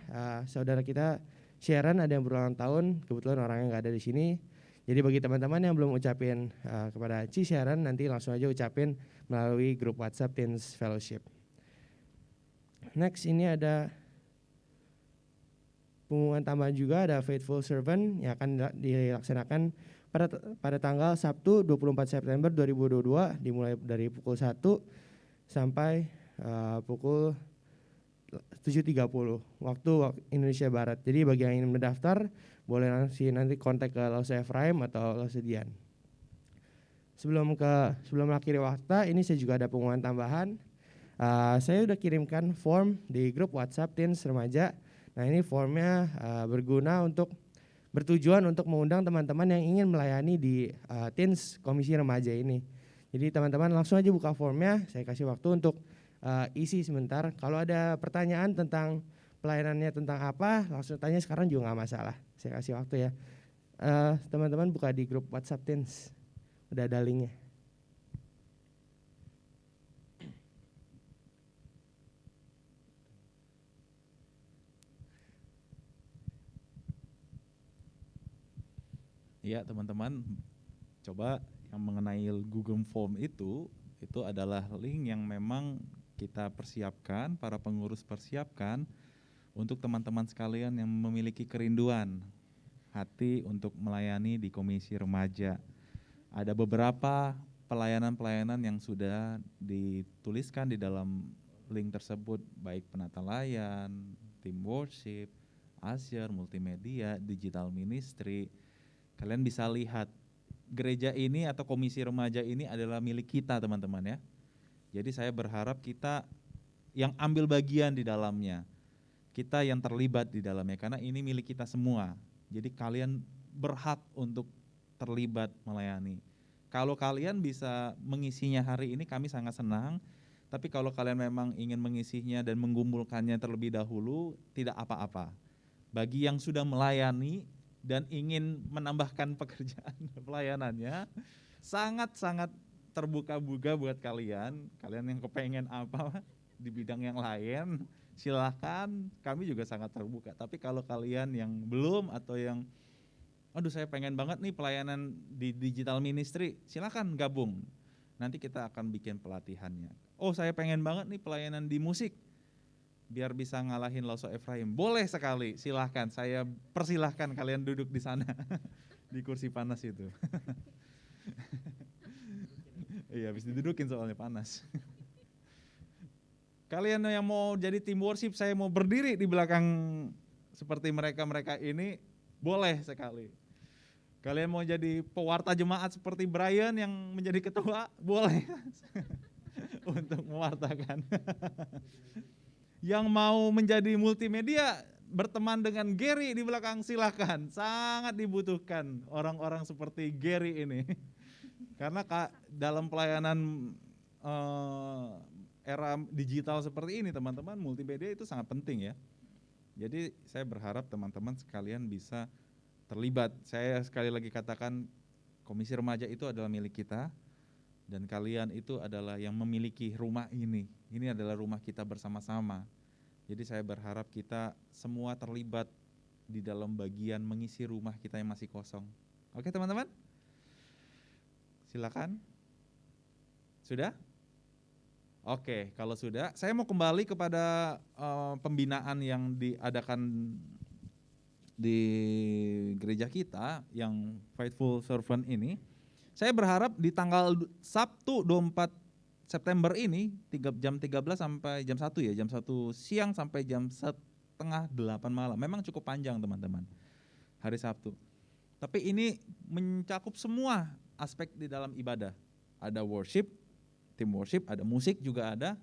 saudara kita Sharon ada yang berulang tahun, kebetulan orangnya nggak ada di sini. Jadi bagi teman-teman yang belum ucapin kepada Ci Sharon, nanti langsung aja ucapin melalui grup WhatsApp Teens Fellowship. Next, ini ada pengumuman tambahan juga, ada Faithful Servant yang akan dilaksanakan pada tanggal Sabtu 24 September 2022 dimulai dari pukul 1 sampai pukul 7.30 waktu Indonesia Barat. Jadi bagi yang ingin mendaftar boleh nanti kontak ke Lause Ephraim atau Lause Dian. Sebelum mengakhiri waktu ini saya juga ada pengumuman tambahan. Saya sudah kirimkan form di grup WhatsApp Teens Remaja. Nah ini formnya bertujuan untuk mengundang teman-teman yang ingin melayani di Teens Komisi Remaja ini. Jadi teman-teman langsung aja buka formnya, saya kasih waktu untuk isi sebentar. Kalau ada pertanyaan tentang pelayanannya tentang apa, langsung tanya sekarang juga nggak masalah. Saya kasih waktu ya. Teman-teman buka di grup WhatsApp Teens, udah ada linknya. Iya teman-teman, coba yang mengenai Google Form itu adalah link yang memang kita persiapkan, para pengurus persiapkan untuk teman-teman sekalian yang memiliki kerinduan hati untuk melayani di Komisi Remaja. Ada beberapa pelayanan-pelayanan yang sudah dituliskan di dalam link tersebut, baik penata layan, tim worship, usher, multimedia, digital ministry. Kalian bisa lihat gereja ini atau komisi remaja ini adalah milik kita teman-teman ya. Jadi saya berharap kita yang ambil bagian di dalamnya, kita yang terlibat di dalamnya karena ini milik kita semua. Jadi kalian berhak untuk terlibat melayani. Kalau kalian bisa mengisinya hari ini kami sangat senang, tapi kalau kalian memang ingin mengisinya dan mengumpulkannya terlebih dahulu tidak apa-apa. Bagi yang sudah melayani dan ingin menambahkan pekerjaan pelayanannya, sangat-sangat terbuka-buka buat kalian yang kepengen apa di bidang yang lain, silahkan, kami juga sangat terbuka. Tapi kalau kalian yang belum atau yang, aduh saya pengen banget nih pelayanan di digital ministry, silahkan gabung, nanti kita akan bikin pelatihannya. Oh saya pengen banget nih pelayanan di musik, biar bisa ngalahin Lause Ephraim, boleh sekali, silahkan, saya persilahkan kalian duduk di sana, di kursi panas itu. Iya, habis didudukin soalnya panas. Kalian yang mau jadi tim worship, saya mau berdiri di belakang seperti mereka-mereka ini, boleh sekali. Kalian mau jadi pewarta jemaat seperti Brian yang menjadi ketua, boleh untuk mewartakan. Yang mau menjadi multimedia, berteman dengan Gary di belakang, silakan. Sangat dibutuhkan orang-orang seperti Gary ini. Karena dalam pelayanan era digital seperti ini, teman-teman, multimedia itu sangat penting ya. Jadi saya berharap teman-teman sekalian bisa terlibat. Saya sekali lagi katakan, komisi remaja itu adalah milik kita, dan kalian itu adalah yang memiliki rumah ini. Ini adalah rumah kita bersama-sama. Jadi saya berharap kita semua terlibat di dalam bagian mengisi rumah kita yang masih kosong. Oke teman-teman? Silakan. Sudah? Oke, kalau sudah, saya mau kembali kepada pembinaan yang diadakan di gereja kita yang Faithful Servant ini. Saya berharap di tanggal Sabtu 24 September ini jam 13 sampai jam 1 ya, jam 1 siang sampai jam setengah 8 malam. Memang cukup panjang teman-teman, hari Sabtu. Tapi ini mencakup semua aspek di dalam ibadah. Ada worship, tim worship, ada musik juga ada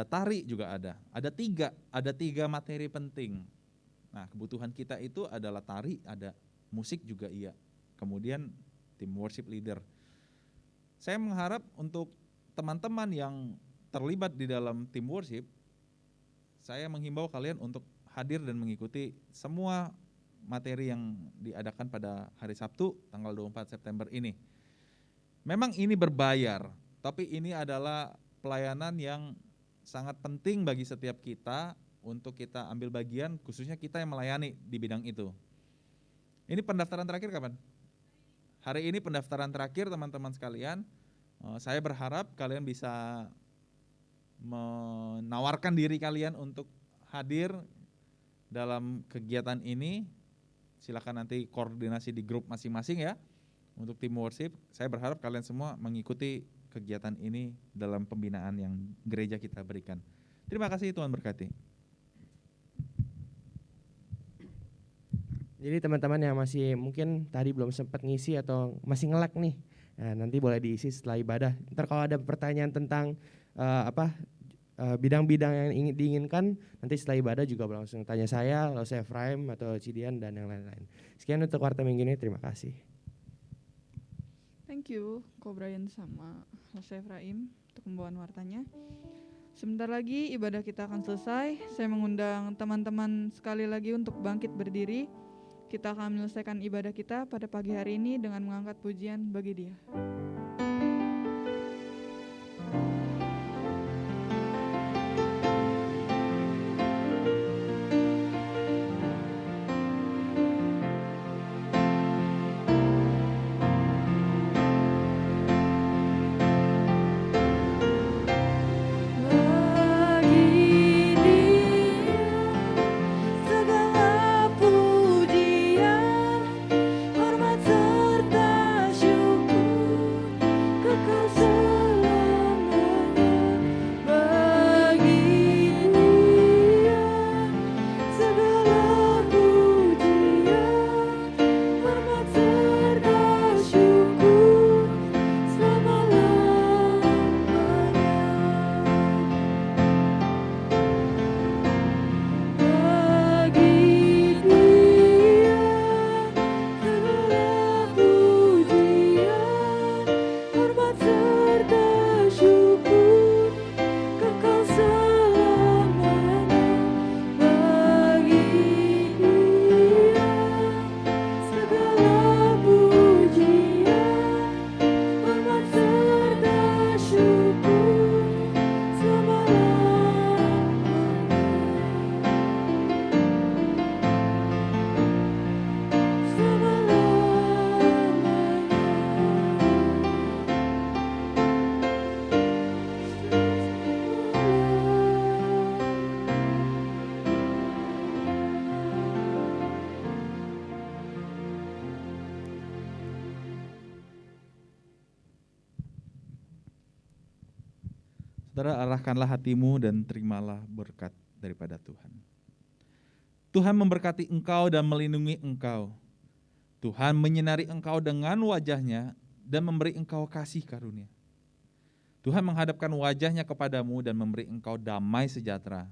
tari juga ada. Ada tiga materi penting. Nah, kebutuhan kita itu adalah tari, ada musik juga iya. Kemudian tim worship leader. Saya mengharap untuk teman-teman yang terlibat di dalam tim worship, saya menghimbau kalian untuk hadir dan mengikuti semua materi yang diadakan pada hari Sabtu tanggal 24 September ini. Memang ini berbayar, tapi ini adalah pelayanan yang sangat penting bagi setiap kita untuk kita ambil bagian, khususnya kita yang melayani di bidang itu. Ini pendaftaran terakhir kapan? Hari ini pendaftaran terakhir teman-teman sekalian. Saya berharap kalian bisa menawarkan diri kalian untuk hadir dalam kegiatan ini. Silakan nanti koordinasi di grup masing-masing ya. Untuk tim worship, saya berharap kalian semua mengikuti kegiatan ini dalam pembinaan yang gereja kita berikan. Terima kasih, Tuhan berkati. Jadi teman-teman yang masih mungkin tadi belum sempat ngisi atau masih nge-lag nih, nah, nanti boleh diisi setelah ibadah. Ntar kalau ada pertanyaan tentang bidang-bidang yang diinginkan, nanti setelah ibadah juga langsung tanya saya, lalu saya Efraim atau Cidian dan yang lain-lain. Sekian untuk warta minggu ini, terima kasih. Thank you, Ko Brian sama Jose Efraim untuk pembawaan wartanya. Sebentar lagi ibadah kita akan selesai. Saya mengundang teman-teman sekali lagi untuk bangkit berdiri. Kita akan menyelesaikan ibadah kita pada pagi hari ini dengan mengangkat pujian bagi Dia. Bagi Dia segala pujian, hormat serta syukur kekal selamanya. Bagi Dia segala pujian, hormat serta syukur selama-lamanya. Bagi Dia segala pujian, hormat serta syukur kekal selamanya. Bagi Dia segala pujian, hormat serta syukur Saudara, arahkanlah hatimu dan terimalah berkat daripada Tuhan. Tuhan memberkati engkau dan melindungi engkau. Tuhan menyinari engkau dengan wajahnya dan memberi engkau kasih karunia. Tuhan menghadapkan wajahnya kepadamu dan memberi engkau damai sejahtera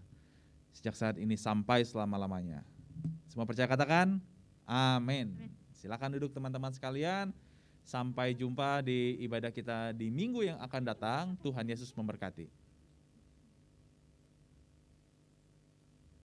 sejak saat ini sampai selama-lamanya. Semua percaya katakan, amin. Silakan duduk teman-teman sekalian. Sampai jumpa di ibadah kita di minggu yang akan datang. Tuhan Yesus memberkati.